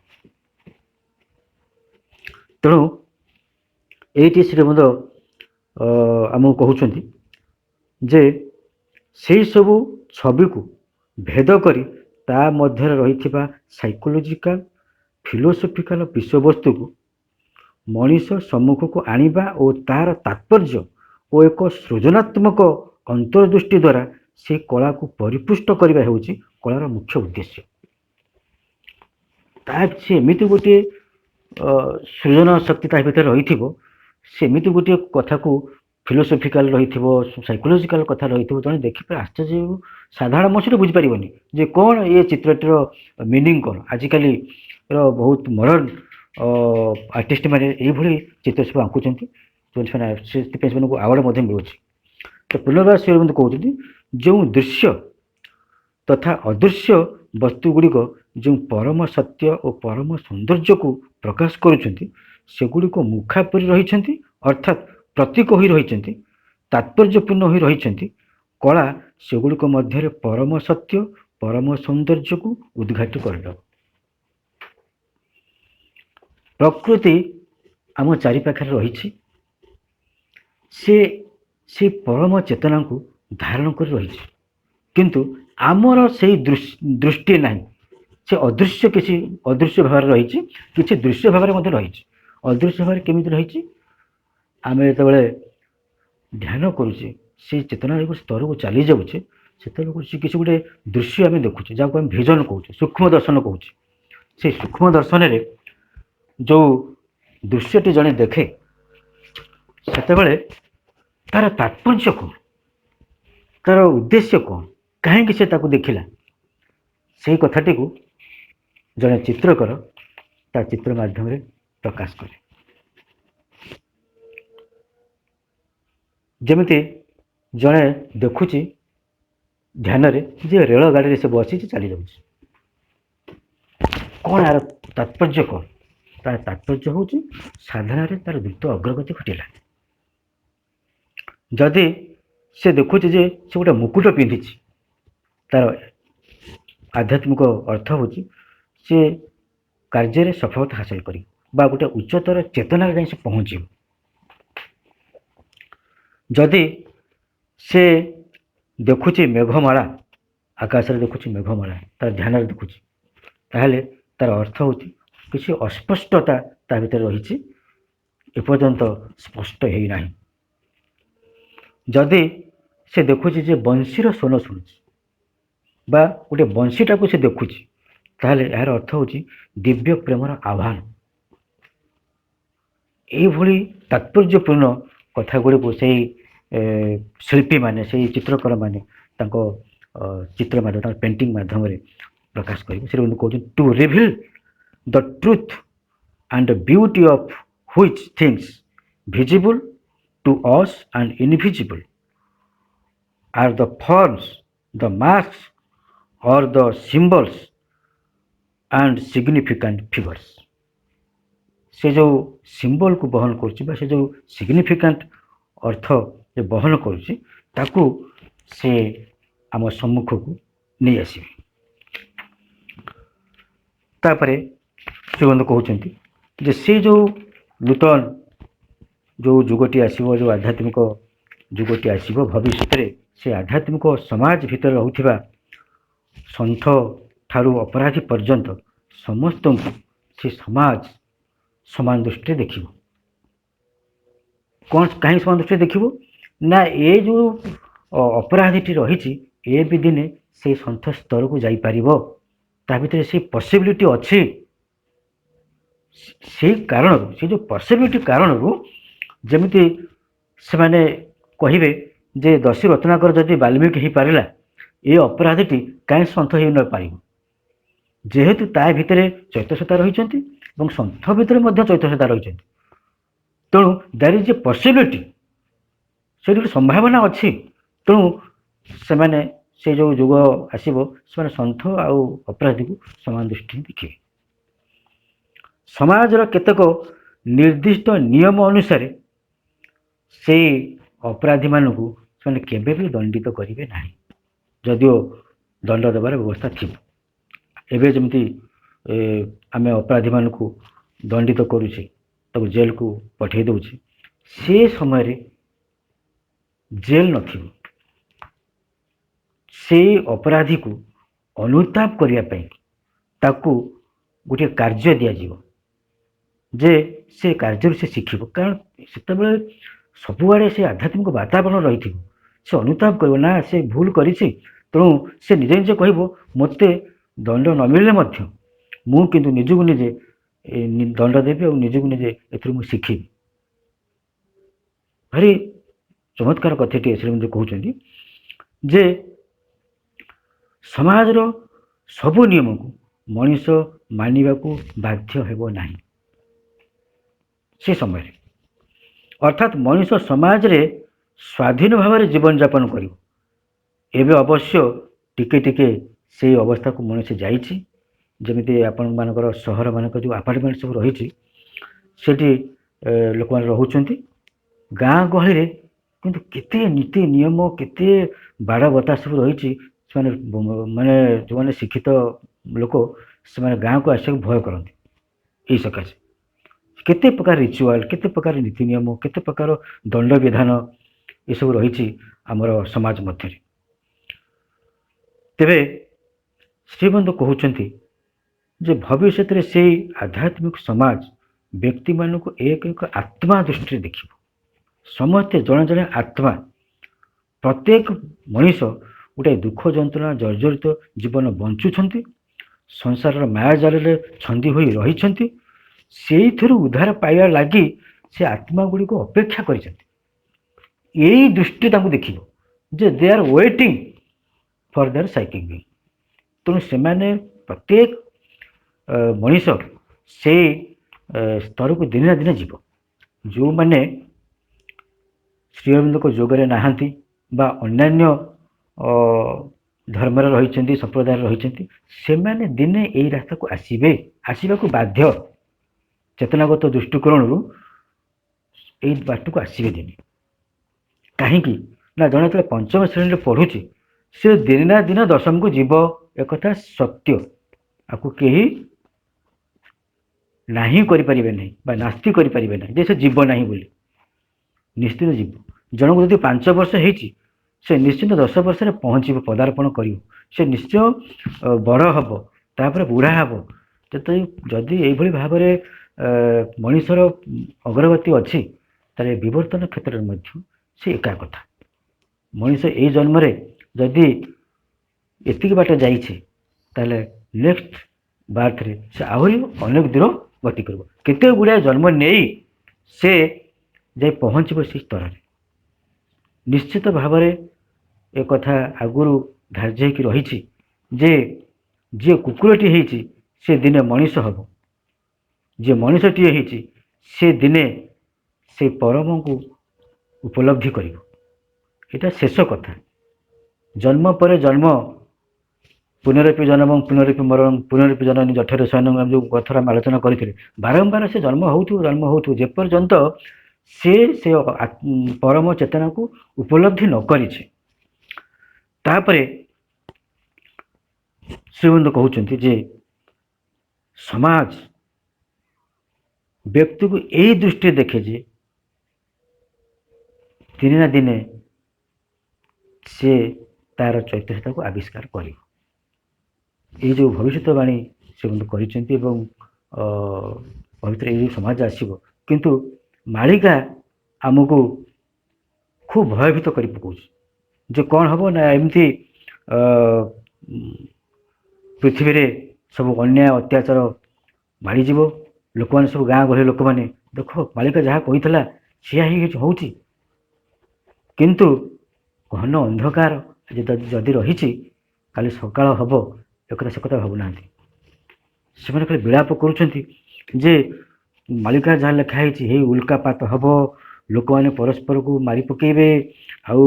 C: तेणु ये श्रीमद आमको कहते जे से सबू छवि को भेद करी ता मध्य रही साइकोलोजिकल फिलोसोफिकल विषयवस्तु को मनीष सम्मुख को आनिबा और तार तात्पर्य और एक सृजनात्मक अंतर्दृष्टि द्वारा से कला को परिपुष्ट करने होची कलार मुख्य उद्देश्य से एमती गोटे सृजन शक्ति ता भीतर रही सेमती गोटे कथा को फिलोसोफिकल रही साइकोलोजिकल कथा रही जन देखिए आश्चर्य साधारण मनुष्य बुझीपारे जे कौन ये चित्रटर मीनिंग कौन आजिकल बहुत मॉडर्न आर्टिस्ट मैंने ये चित्र सब आंकुंट जो आवार्ड मिलूँ तो पुनर्वार से कहते जो दृश्य तथा अदृश्य वस्तुगुड़िक जो परम सत्य और परम सौंदर्य को प्रकाश करुँच मुखापरि रही अर्थात प्रतीक हो रही तात्पर्यपूर्ण हो रही कला सेगुड़िक मध्य परम सत्य परम सौंदर्य को उद्घाटित कर प्रकृति आम चारिपाखे रही से परम चेतना को धारण कर रही किंतु आमर से दृष्टि ना से अदृश्य किसी अदृश्य भाव रही कि दृश्य भाव में रही अदृश्य भाव केमी रही आम जो ध्यान करुचे से चेतना स्तर को चली जाऊे से किसी गोटे दृश्य आम देखुचे जहाँ आम भिजन कहे सूक्ष्म दर्शन कहे से सूक्ष्म दर्शन में जो दृश्यटी जड़े देखे से तार तात्पर्य कौन तार उद्देश्य कौन कहीं से देखला से कथाटी को जड़े चित्रकर ता चित्र माध्यम प्रकाश करे जमिति जड़े देखुची ध्यान रे जे रेल गाड़ी से बसी चली जाऊँ कौन यार तात्पर्य कौन तार तात्पर्य हूँ साधन तार द्रुत अग्रगति घटला जदि से देखुचे जे से गोटे मुकुट पिंधि तार आध्यात्मिक अर्थ हूँ से कार्य सफलता हासिल करी बा गोटे उच्चतर चेतना जाए पहुँच जदि से देखुची मेघमाला आकाश देखुची मेघमाला तार ध्यान देखुची ताहले तार अर्थ हूँ किसी अस्पष्टता ता भीतर रही एपर्यंत स्पष्ट है ना जदि से देखुची जे बंशीर स्वन शुणुची बा गोटे बंशीटा को से देखुची ताहले यार अर्थ हूँ दिव्य प्रेमर आह्वान ये तात्पर्यपूर्ण कथा गुड़ी से शिल्पी माने से चित्रकर माने चित्र माध्यम पेंटिंग माध्यम प्रकाश करेंगे से कहते to reveal the truth and beauty of which things visible to us and invisible are the forms, the masks or the symbols and significant figures. से जो सिंबल को बहन कर से जो सिग्निफिकेंट अर्थ जो बहन करू से आम सम्मुख को नहीं आसवे तापर श्रीबंधु कहते जे से जो नूतन जो जुगटी आसो जो आध्यात्मिक जुगटी आसो भविष्य से आध्यात्मिक समाज भितर रहूथिबा सन्थ ठारू अपराधी पर्यंत समस्त से समाज समान दृष्टि देखिब। कौन कहीं समान दृष्टि देखिब ना ये जो अपराधीटी रही ए भी दिने से सन्थ स्तर को जापर ता भीतर से पॉसिबिलिटी अच्छी से कारण से जो पॉसिबिलिटी कारण जमिति से माने कहिबे जे दशी रत्नाकर जदि वाल्मीकि हो पारा ये अपराधीटी कहीं सन्थ हो न पार जेहेतु ता भितर चैतसता रही सन्थ भितर चैतसता रही तेणु देयर इज ए पॉसिबिलिटी से गोटे संभावना अच्छी तेणु से जो युग आसब से सन्थ आउ अपराधी को समान दृष्टि देखिए। समाजर केतेक निर्दिष्ट नियम अनुसार से अपराधी मानू से केबे भी दंडित करेंगे ना जदिओ दंड देवार व्यवस्था थी एवं जमी आम अपराधी मान को दंडित करुचे तब जेल को पठे दौचे से समय जेल न से अपराधी को अनुताप करने ताकू गोटे कार्य दिज्व जे से कार्य से शिखब कारण से सबुआड़े से आध्यात्मिक वातावरण रही से अनुताप कर ना से भूल करी तेणु से निजे निजे कह मत दंड न मिले मु किंतु निजक निजे दंड देवी और निजक निजे ए शिखी भारी चमत्कार कथाटी मुझे कहते जे समाजर सबु नियम को मनीष मानिबा को बाध्य हेबो नाही से समय अर्थात मनीष समाज रे स्वाधीन भाव में जीवन यापन कर अवश्य टिके टिके से अवस्था को मनीष जाइछि जमिति आपण मानकर सहर मानक जो अपार्टमेंट सब रही लोक मैंने रोचंती गाँ गहली रे किंतु केते नीति नियम केते बाड़ बता सब रही माने जो मैंने शिक्षित लोक से गाँव को आसक भय करते यही सकाशे केते प्रकार रिचुआल केते प्रकार नीति नियम केते प्रकार दंड विधान ये सब रही आमर समाज मध्य तेरे श्रीबंधु कहते जे भविष्य से आध्यात्मिक समाज व्यक्ति मान को एक एक आत्मा दृष्टि देखिब समस्ते जड़े जड़े आत्मा प्रत्येक मनीष गोटे दुख जंत्रणा जर्जरित जीवन बंचुंट संसार माया जाल छंदी हो रही से उद्धार पाइबा लगी से आत्मा गुड़ी को अपेक्षा कर दृष्टि देख जे they are waiting for their psychic being तेणु से प्रत्येक मनीष से स्तर को दिन ना दिन जीव जो मैंने श्री अरविंद को जोगरे नहांती बा अन्यान्य धर्म रही संप्रदाय रही से दिने यही रास्ता को आसवा को बाध्य चेतनागत दृष्टिकोण यही बाट को आसवे दिने कहीं ना जड़े जो पंचम श्रेणी पढ़ुची से दिन ना दिन दशम को जीव एक सत्य आपको कहीं नहीं करें ना नास्ती करें ना जे से जीव ना बोली निश्चित जीव जन को जब 5 वर्ष होती से निश्चित 10 वर्ष पहुँच पदार्पण कर निश्चय बड़ हम तापर बुढ़ा हम जदि यही भाव में मनीषर अग्रगति अच्छी तारे विवर्तन क्षेत्र में से एका कथा मनीष ये जन्म जदि एतिक बाट जाइए नेक्स्ट बार्थ रे से आहरी अनेक दूर गति कर केते गुड़ाए जन्म नहीं से जाए पहुँच से स्तर में निश्चित भाव में एक कथा आगुरी धार्य हो रही जे जे कुकुरटी होती से दिने मनीष हम जे मनीषटीए होती से दिने से परम को उपलब्धि कर यहाँ शेष कथा जन्म पर जन्म पुनरपि जन्म पुनरपि मरण पुनरपि जननी जठर शयन जो कथर आलोचना करते बारंबार से जन्म हो जेपर्यंत से परम चेतना को उपलब्धि न करिछे तापरे श्रीबंधु कहते जे समाज व्यक्ति को यही दृष्टि देखे जे दिने ना दिने से तार चैतन्यता को आविष्कार कर जो भविष्यवाणी श्रीबंधु कर ପବିତ୍ର ଏଇ ସମାଜ ଆସିବ। କିନ୍ତୁ ମାଳିକା ଆମକୁ ଖୁବ୍ ଭୟଭୀତ କରି ପକାଉଛି ଯେ କ'ଣ ହେବ ନା ଏମିତି ପୃଥିବୀରେ ସବୁ ଅନ୍ୟାୟ ଅତ୍ୟାଚାର ମାଡ଼ିଯିବ। ଲୋକମାନେ ସବୁ ଗାଁ ଗହଳି ଲୋକମାନେ ଦେଖ ମାଳିକା ଯାହା କହିଥିଲା ସେୟା ହିଁ ହେଉଛି। କିନ୍ତୁ ଘନ ଅନ୍ଧକାର ଯଦି ରହିଛି କାଲି ସକାଳ ହେବ ଏକଥା ସେ କଥା ଭାବୁନାହାନ୍ତି। ସେମାନେ ଖାଲି ବିଳାପ କରୁଛନ୍ତି ଯେ ମାଳିକା ଯାହା ଲେଖା ହେଇଛି ହେଇ ଉଲ୍କାପାତ ହେବ, ଲୋକମାନେ ପରସ୍ପରକୁ ମାରି ପକେଇବେ, ଆଉ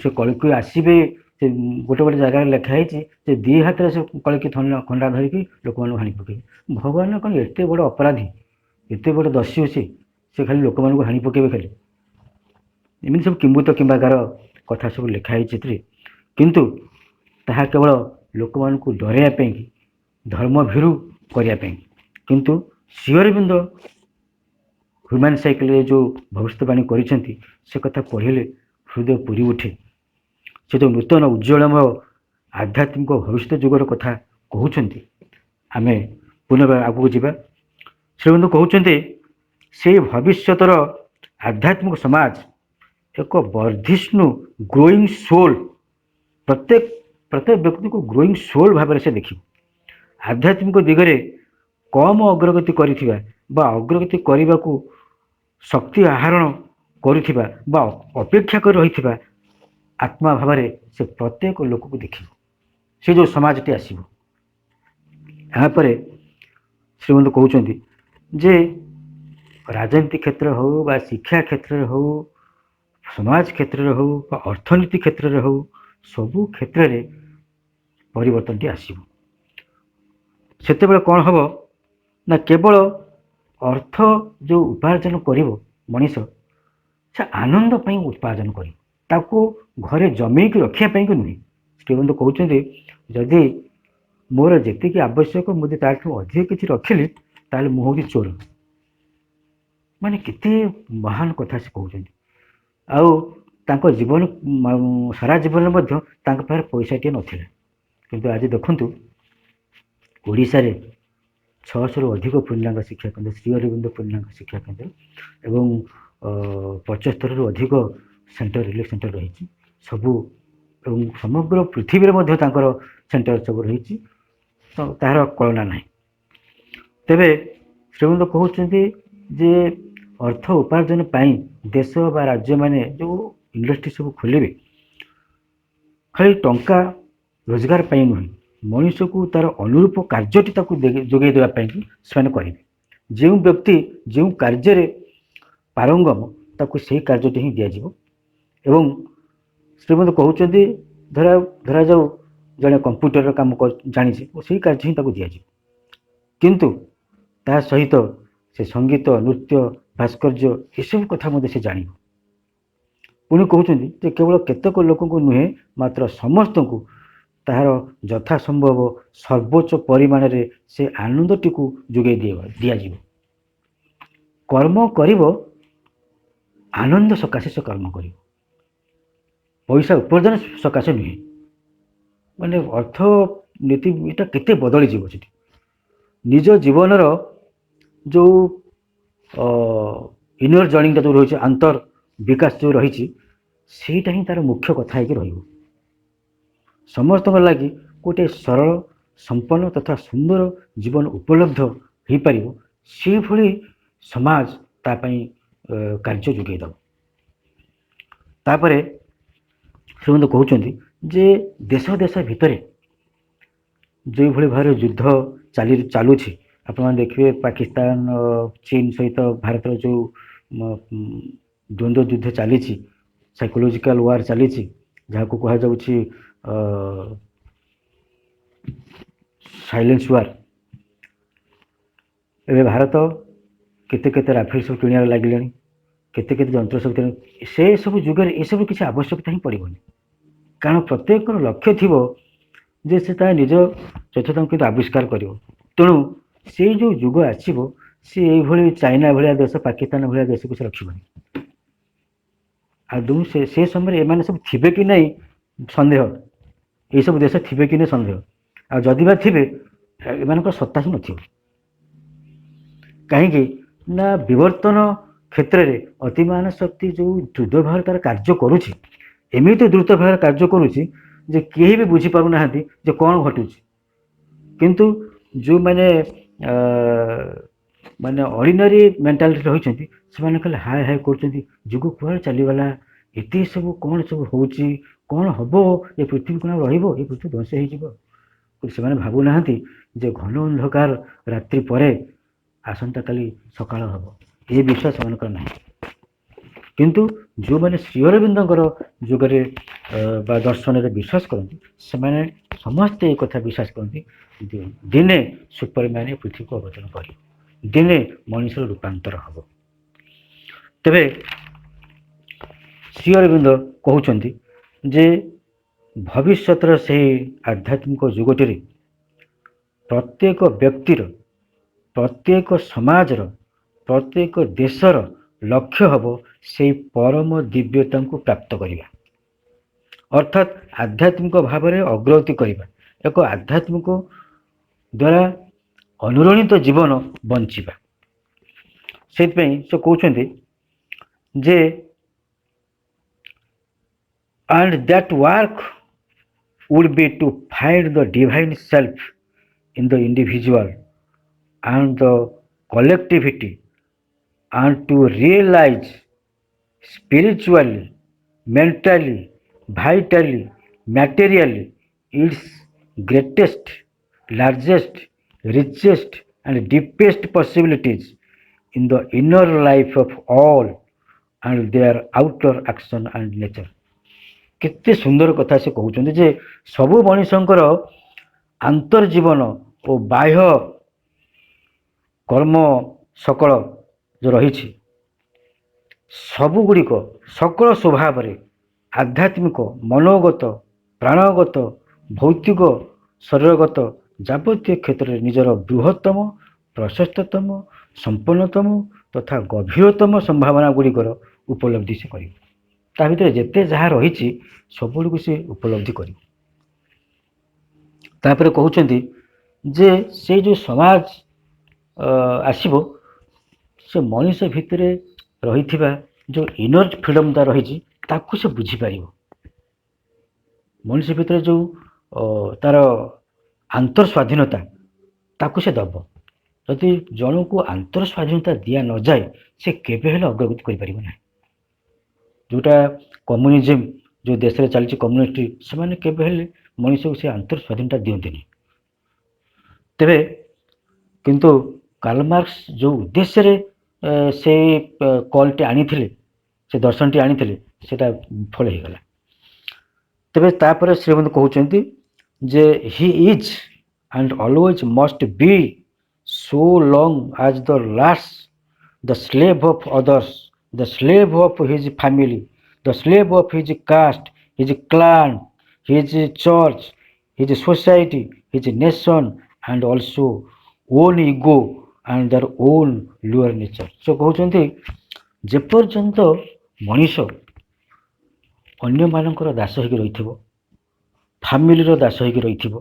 C: ସେ କଳିକି ଆସିବେ। ସେ ଗୋଟେ ଗୋଟେ ଜାଗାରେ ଲେଖା ହେଇଛି ଯେ 2 ହାତରେ ସେ କଳିକି ଖଣ୍ଡା ଧରିକି ଲୋକମାନଙ୍କୁ ହାଣି ପକେଇବେ। ଭଗବାନ କ'ଣ ଏତେ ବଡ଼ ଅପରାଧୀ, ଏତେ ବଡ଼ ଦସ୍ୟୁ ସେ ଖାଲି ଲୋକମାନଙ୍କୁ ହାଣି ପକେଇବେ ଖାଲି? ଏମିତି ସବୁ କିମ୍ବୁତ କିମ୍ବାକାର କଥା ସବୁ ଲେଖା ହେଇଛି ଏଥିରେ। କିନ୍ତୁ ତାହା କେବଳ ଲୋକମାନଙ୍କୁ ଡରାଇବା ପାଇଁ, ଧର୍ମ ଭୀରୁ କରିବା ପାଇଁ। କିନ୍ତୁ ଶ୍ରୀ ଅରବିନ୍ଦ ହ୍ୟୁମାନ୍ ସାଇକେଲରେ ଯେଉଁ ଭବିଷ୍ୟବାଣୀ କରିଛନ୍ତି ସେ କଥା ପଢ଼ିଲେ ହୃଦୟ ପୁରି ଉଠେ। ସେ ଯେଉଁ ନୂତନ ଉଜ୍ଜ୍ୱଳମୟ ଆଧ୍ୟାତ୍ମିକ ଭବିଷ୍ୟତ ଯୁଗର କଥା କହୁଛନ୍ତି, ଆମେ ପୁନର୍ବାର ଆଗକୁ ଯିବା। ଶ୍ରୀଅରବିନ୍ଦ କହୁଛନ୍ତି ସେଇ ଭବିଷ୍ୟତର ଆଧ୍ୟାତ୍ମିକ ସମାଜ ଏକ ବର୍ଦ୍ଧିଷ୍ଣୁ ଗ୍ରୋଇଂ ସୋଲ୍, ପ୍ରତ୍ୟେକ ବ୍ୟକ୍ତିକୁ ଗ୍ରୋଇଂ ସୋଲ୍ ଭାବରେ ସେ ଦେଖିବ। ଆଧ୍ୟାତ୍ମିକ ଦିଗରେ କମ୍ ଅଗ୍ରଗତି କରିଥିବା ବା ଅଗ୍ରଗତି କରିବାକୁ ଶକ୍ତି ଆହରଣ କରୁଥିବା ବା ଅପେକ୍ଷା କରି ରହିଥିବା ଆତ୍ମା ଭାବରେ ସେ ପ୍ରତ୍ୟେକ ଲୋକକୁ ଦେଖିବ। ସେ ଯେଉଁ ସମାଜଟି ଆସିବ। ଏହାପରେ ଶ୍ରୀମନ୍ତ କହୁଛନ୍ତି ଯେ ରାଜନୀତି କ୍ଷେତ୍ର ହେଉ ବା ଶିକ୍ଷା କ୍ଷେତ୍ରରେ ହେଉ, ସମାଜ କ୍ଷେତ୍ରରେ ହେଉ ବା ଅର୍ଥନୀତି କ୍ଷେତ୍ରରେ ହେଉ, ସବୁ କ୍ଷେତ୍ରରେ ପରିବର୍ତ୍ତନଟି ଆସିବ। ସେତେବେଳେ କ'ଣ ହେବ ନା କେବଳ ଅର୍ଥ ଯେଉଁ ଉପାର୍ଜନ କରିବ ମଣିଷ, ସେ ଆନନ୍ଦ ପାଇଁ ଉପାର୍ଜନ କରିବ, ତାକୁ ଘରେ ଜମେଇକି ରଖିବା ପାଇଁକି ନୁହେଁ। ଶ୍ରୀଅରବିନ୍ଦ କହୁଛନ୍ତି ଯଦି ମୋର ଯେତିକି ଆବଶ୍ୟକ ମୁଁ ଯଦି ତାଠୁ ଅଧିକ କିଛି ରଖିଲି ତାହେଲେ ମୁଁ ହେଉଛି ଚୋର। ମାନେ କେତେ ମହାନ କଥା ସେ କହୁଛନ୍ତି। ଆଉ ତାଙ୍କ ଜୀବନ ସାରା ଜୀବନରେ ମଧ୍ୟ ତାଙ୍କ ପାଖରେ ପଇସାଟିଏ ନଥିଲା। କିନ୍ତୁ ଆଜି ଦେଖନ୍ତୁ ଓଡ଼ିଶାରେ 600ରୁ ଅଧିକ ପୂର୍ଣ୍ଣାଙ୍ଗ ଶିକ୍ଷା କେନ୍ଦ୍ର, ଶ୍ରୀ ଅରବିନ୍ଦ ପୂର୍ଣ୍ଣାଙ୍ଗ ଶିକ୍ଷା କେନ୍ଦ୍ର ଏବଂ 75ରୁ ଅଧିକ ସେଣ୍ଟର, ରିଲିଫ୍ ସେଣ୍ଟର ରହିଛି ସବୁ, ଏବଂ ସମଗ୍ର ପୃଥିବୀରେ ମଧ୍ୟ ତାଙ୍କର ସେଣ୍ଟର ସବୁ ରହିଛି। ତ ତାହାର କଳନା ନାହିଁ। ତେବେ ଶ୍ରୀଅରବିନ୍ଦ କହୁଛନ୍ତି ଯେ ଅର୍ଥ ଉପାର୍ଜନ ପାଇଁ ଦେଶ ବା ରାଜ୍ୟମାନେ ଯେଉଁ ଇଣ୍ଡଷ୍ଟ୍ରି ସବୁ ଖୋଲିବେ, ଖାଲି ଟଙ୍କା ରୋଜଗାର ପାଇଁ ନୁହେଁ, ମଣିଷକୁ ତାର ଅନୁରୂପ କାର୍ଯ୍ୟଟି ତାକୁ ଯୋଗାଇ ଦେବା ପାଇଁ ସେମାନେ କରିବେ। ଯେଉଁ ବ୍ୟକ୍ତି ଯେଉଁ କାର୍ଯ୍ୟରେ ପାରଙ୍ଗମ ତାକୁ ସେହି କାର୍ଯ୍ୟଟି ହିଁ ଦିଆଯିବ। ଏବଂ ଶ୍ରୀମନ୍ତ କହୁଛନ୍ତି ଧରାଯାଉ ଜଣେ କମ୍ପ୍ୟୁଟରର କାମ ଜାଣିଛି, ସେହି କାର୍ଯ୍ୟ ହିଁ ତାକୁ ଦିଆଯିବ। କିନ୍ତୁ ତା ସହିତ ସେ ସଙ୍ଗୀତ, ନୃତ୍ୟ, ଭାସ୍କର୍ଯ୍ୟ ଏସବୁ କଥା ମଧ୍ୟ ସେ ଜାଣିବ। ପୁଣି କହୁଛନ୍ତି ଯେ କେବଳ କେତେକ ଲୋକଙ୍କୁ ନୁହେଁ, ମାତ୍ର ସମସ୍ତଙ୍କୁ ତାହାର ଯଥାସମ୍ଭବ ସର୍ବୋଚ୍ଚ ପରିମାଣରେ ସେ ଆନନ୍ଦଟିକୁ ଯୋଗାଇ ଦିଆଯିବ। କର୍ମ କରିବ ଆନନ୍ଦ ସକାଶେ ସେ କର୍ମ କରିବ, ପଇସା ଉପାର୍ଜନ ସକାଶେ ନୁହେଁ। ମାନେ ଅର୍ଥନୀତି ଏଇଟା କେତେ ବଦଳିଯିବ ସେଠି। ନିଜ ଜୀବନର ଯେଉଁ ଇନର ଜର୍ଣ୍ଣିଟା ଯେଉଁ ରହିଛି, ଆନ୍ତର ବିକାଶ ଯେଉଁ ରହିଛି, ସେଇଟା ହିଁ ତାର ମୁଖ୍ୟ କଥା ହେଇକି ରହିବ। ସମସ୍ତଙ୍କ ଲାଗି ଗୋଟିଏ ସରଳ, ସମ୍ପନ୍ନ ତଥା ସୁନ୍ଦର ଜୀବନ ଉପଲବ୍ଧ ହେଇପାରିବ, ସେଭଳି ସମାଜ ତା ପାଇଁ କାର୍ଯ୍ୟ ଯୋଗାଇ ଦେବ। ତାପରେ ଶ୍ରୀଅରବିନ୍ଦ କହୁଛନ୍ତି ଯେ ଦେଶ ଦେଶ ଭିତରେ ଯେଉଁଭଳି ଭାବରେ ଯୁଦ୍ଧ ଚାଲୁଛି, ଆପଣମାନେ ଦେଖିବେ ପାକିସ୍ତାନ ଚୀନ ସହିତ ଭାରତର ଯେଉଁ ଦ୍ୱନ୍ଦ୍ୱ ଯୁଦ୍ଧ ଚାଲିଛି, ସାଇକୋଲୋଜିକାଲ ୱାର୍ ଚାଲିଛି, ଯାହାକୁ କୁହାଯାଉଛି ସାଇଲେନ୍ସ ୱାର୍। ଏବେ ଭାରତ କେତେ କେତେ ରାଫେଲ ସବୁ କିଣିବାରେ ଲାଗିଲେଣି, କେତେ କେତେ ଯନ୍ତ୍ର ସବୁ କିଣି, ସେସବୁ ଯୁଗରେ ଏସବୁ କିଛି ଆବଶ୍ୟକତା ହିଁ ପଡ଼ିବନି। କାରଣ ପ୍ରତ୍ୟେକର ଲକ୍ଷ୍ୟ ଥିବ ଯେ ସେ ତା ନିଜ ଚତୁର୍ଥଙ୍କୁ କିନ୍ତୁ ଆବିଷ୍କାର କରିବ। ତେଣୁ ସେଇ ଯେଉଁ ଯୁଗ ଆସିବ, ସେ ଏଇଭଳି ଚାଇନା ଭଳିଆ ଦେଶ, ପାକିସ୍ତାନ ଭଳିଆ ଦେଶକୁ ସେ ରଖିବନି। ଆଉ ସେ ସମୟରେ ଏମାନେ ସବୁ ଥିବେ କି ନାହିଁ ସନ୍ଦେହ, ଏଇସବୁ ଦେଶ ଥିବେ କି ନାହିଁ ସନ୍ଦେହ। ଆଉ ଯଦି ବା ଥିବେ ଏମାନଙ୍କର ସତ୍ତା ହିଁ ନଥିବ। କାହିଁକି ନା ବିବର୍ତ୍ତନ କ୍ଷେତ୍ରରେ ଅତିମାନ ଶକ୍ତି ଯେଉଁ ଦ୍ରୁତ ଭାବରେ ତାର କାର୍ଯ୍ୟ କରୁଛି, ଏମିତି ଦ୍ରୁତ ଭାବରେ କାର୍ଯ୍ୟ କରୁଛି ଯେ କେହି ବି ବୁଝିପାରୁନାହାନ୍ତି ଯେ କ'ଣ ଘଟୁଛି। କିନ୍ତୁ ଯେଉଁମାନେ ମାନେ ଅର୍ଡ଼ିନାରୀ ମେଣ୍ଟାଲିଟି ରହିଛନ୍ତି ସେମାନେ ଖାଲି ହାୟ ହାୟ କରୁଛନ୍ତି, ଯୁଗ କୁଆଡ଼େ ଚାଲିଗଲା, ଏତେ ସବୁ କ'ଣ ସବୁ ହେଉଛି, କ'ଣ ହେବ, ଏ ପୃଥିବୀ କ'ଣ ରହିବ, ଏ ପୃଥିବୀ ଧ୍ୱଂସ ହେଇଯିବ। ସେମାନେ ଭାବୁନାହାନ୍ତି ଯେ ଘନ ଅନ୍ଧକାର ରାତ୍ରି ପରେ ଆସନ୍ତାକାଲି ସକାଳ ହେବ, ଏ ବିଶ୍ୱାସ ସେମାନଙ୍କର ନାହିଁ। କିନ୍ତୁ ଯେଉଁମାନେ ଶ୍ରୀ ଅରବିନ୍ଦଙ୍କର ଯୁଗରେ ବା ଦର୍ଶନରେ ବିଶ୍ୱାସ କରନ୍ତି ସେମାନେ ସମସ୍ତେ ଏ କଥା ବିଶ୍ୱାସ କରନ୍ତି ଦିନେ ସୁପରମ୍ୟାନ ଏ ପୃଥିବୀକୁ ଅବତରଣ କରିବ, ଦିନେ ମଣିଷର ରୂପାନ୍ତର ହେବ। ତେବେ ଶ୍ରୀ ଅରବିନ୍ଦ କହୁଛନ୍ତି ଯେ ଭବିଷ୍ୟତର ସେହି ଆଧ୍ୟାତ୍ମିକ ଯୁଗଟିରେ ପ୍ରତ୍ୟେକ ବ୍ୟକ୍ତିର, ପ୍ରତ୍ୟେକ ସମାଜର, ପ୍ରତ୍ୟେକ ଦେଶର ଲକ୍ଷ୍ୟ ହେବ ସେହି ପରମ ଦିବ୍ୟତାଙ୍କୁ ପ୍ରାପ୍ତ କରିବା, ଅର୍ଥାତ୍ ଆଧ୍ୟାତ୍ମିକ ଭାବରେ ଅଗ୍ରଗତି କରିବା, ଏକ ଆଧ୍ୟାତ୍ମିକ ଦ୍ୱାରା ଅନୁରଣିତ ଜୀବନ ବଞ୍ଚିବା। ସେଥିପାଇଁ ସେ କହୁଛନ୍ତି ଯେ and that work would be to find the divine self in the individual and the collectivity and to realize spiritually, mentally, vitally, materially its greatest, largest, richest and deepest possibilities in the inner life of all and their outer action and nature। କେତେ ସୁନ୍ଦର କଥା ସେ କହୁଛନ୍ତି ଯେ ସବୁ ମଣିଷଙ୍କର ଆନ୍ତର୍ଜୀବନ ଓ ବାହ୍ୟ କର୍ମ ସକଳ ଯେଉଁ ରହିଛି ସବୁଗୁଡ଼ିକ ସକଳ ସ୍ୱଭାବରେ ଆଧ୍ୟାତ୍ମିକ, ମନୋଗତ, ପ୍ରାଣଗତ, ଭୌତିକ, ଶରୀରଗତ ଯାବତୀୟ କ୍ଷେତ୍ରରେ ନିଜର ବୃହତ୍ତମ, ପ୍ରଶସ୍ତତମ, ସମ୍ପନ୍ନତମ ତଥା ଗଭୀରତମ ସମ୍ଭାବନା ଗୁଡ଼ିକର ଉପଲବ୍ଧି ସେ କରିବ। ତା ଭିତରେ ଯେତେ ଯାହା ରହିଛି ସବୁଗୁଡ଼ିକୁ ସେ ଉପଲବ୍ଧି କରିବ। ତାପରେ କହୁଛନ୍ତି ଯେ ସେଇ ଯେଉଁ ସମାଜ ଆସିବ ସେ ମଣିଷ ଭିତରେ ରହିଥିବା ଯେଉଁ ଇନର ଫ୍ରିଡମ୍ଟା ରହିଛି ତାକୁ ସେ ବୁଝିପାରିବ। ମଣିଷ ଭିତରେ ଯେଉଁ ତାର ଆନ୍ତର ସ୍ୱାଧୀନତା ତାକୁ ସେ ଦେବ। ଯଦି ଜଣକୁ ଆନ୍ତର ସ୍ୱାଧୀନତା ଦିଆ ନଯାଏ ସେ କେବେ ହେଲେ ଅଗ୍ରଗତି କରିପାରିବ ନାହିଁ। ଯେଉଁଟା କମ୍ୟୁନିଜିମ୍ ଯେଉଁ ଦେଶରେ ଚାଲିଛି କମ୍ୟୁନିଷ୍ଟ, ସେମାନେ କେବେ ହେଲେ ମଣିଷକୁ ସେ ଆନ୍ତର ସ୍ୱାଧୀନତା ଦିଅନ୍ତିନି। ତେବେ କିନ୍ତୁ କାର୍ଲ ମାର୍କ୍ସ ଯେଉଁ ଉଦ୍ଦେଶ୍ୟରେ ସେଇ କଲ୍ଟି ଆଣିଥିଲେ, ସେ ଦର୍ଶନଟି ଆଣିଥିଲେ, ସେଇଟା ବିଫଳ ହେଇଗଲା। ତେବେ ତାପରେ ଶ୍ରୀମନ୍ତ କହୁଛନ୍ତି ଯେ he is and always must B so long as the last, the slave of others, the slave of his family, the slave of his caste, his clan, his church, his society, his nation, and also own ego and their own lower nature। ସେ କହୁଛନ୍ତି ଯେପର୍ଯ୍ୟନ୍ତ ମଣିଷ ଅନ୍ୟମାନଙ୍କର ଦାସ ହେଇକି ରହିଥିବ, ଫ୍ୟାମିଲିର ଦାସ ହେଇକି ରହିଥିବ,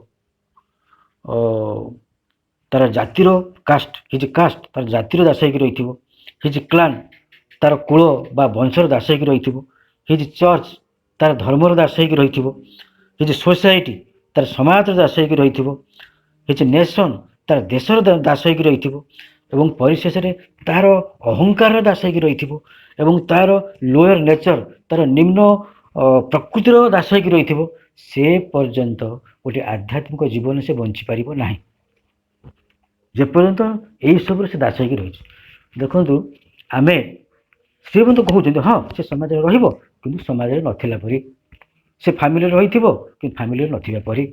C: ତାର ଜାତିର କାଷ୍ଟ, ହିଜ୍ କାଷ୍ଟ ତାର ଜାତିର ଦାସ ହେଇକି ରହିଥିବ, ହିଜ୍ କ୍ଲାନ୍ ତାର କୁଳ ବା ବଂଶର ଦାସ ହେଇକି ରହିଥିବ, ହିଜ୍ ଚର୍ଚ୍ଚ ତାର ଧର୍ମର ଦାସ ହେଇକି ରହିଥିବ, ହିଜ୍ ସୋସାଇଟି ତାର ସମାଜର ଦାସ ହେଇକି ରହିଥିବ, ହିଜ୍ ନେସନ୍ ତାର ଦେଶର ଦାସ ହେଇକି ରହିଥିବ ଏବଂ ପରିଶେଷରେ ତାର ଅହଙ୍କାରର ଦାସ ହେଇକି ରହିଥିବ ଏବଂ ତାର ଲୋୟର ନେଚର ତାର ନିମ୍ନ ପ୍ରକୃତିର ଦାସ ହେଇକି ରହିଥିବ, ସେ ପର୍ଯ୍ୟନ୍ତ ଗୋଟେ ଆଧ୍ୟାତ୍ମିକ ଜୀବନ ସେ ବଞ୍ଚିପାରିବ ନାହିଁ। ଯେପର୍ଯ୍ୟନ୍ତ ଏହିସବୁରେ ସେ ଦାସ ହେଇକି ରହିଛି। ଦେଖନ୍ତୁ ଆମେ ଶ୍ରୀମନ୍ତ କହୁଛନ୍ତି ହଁ ସେ ସମାଜରେ ରହିବ କିନ୍ତୁ ସମାଜରେ ନଥିଲା ପରି, ସେ ଫ୍ୟାମିଲିରେ ରହିଥିବ କିନ୍ତୁ ଫ୍ୟାମିଲିରେ ନଥିବା ପରି,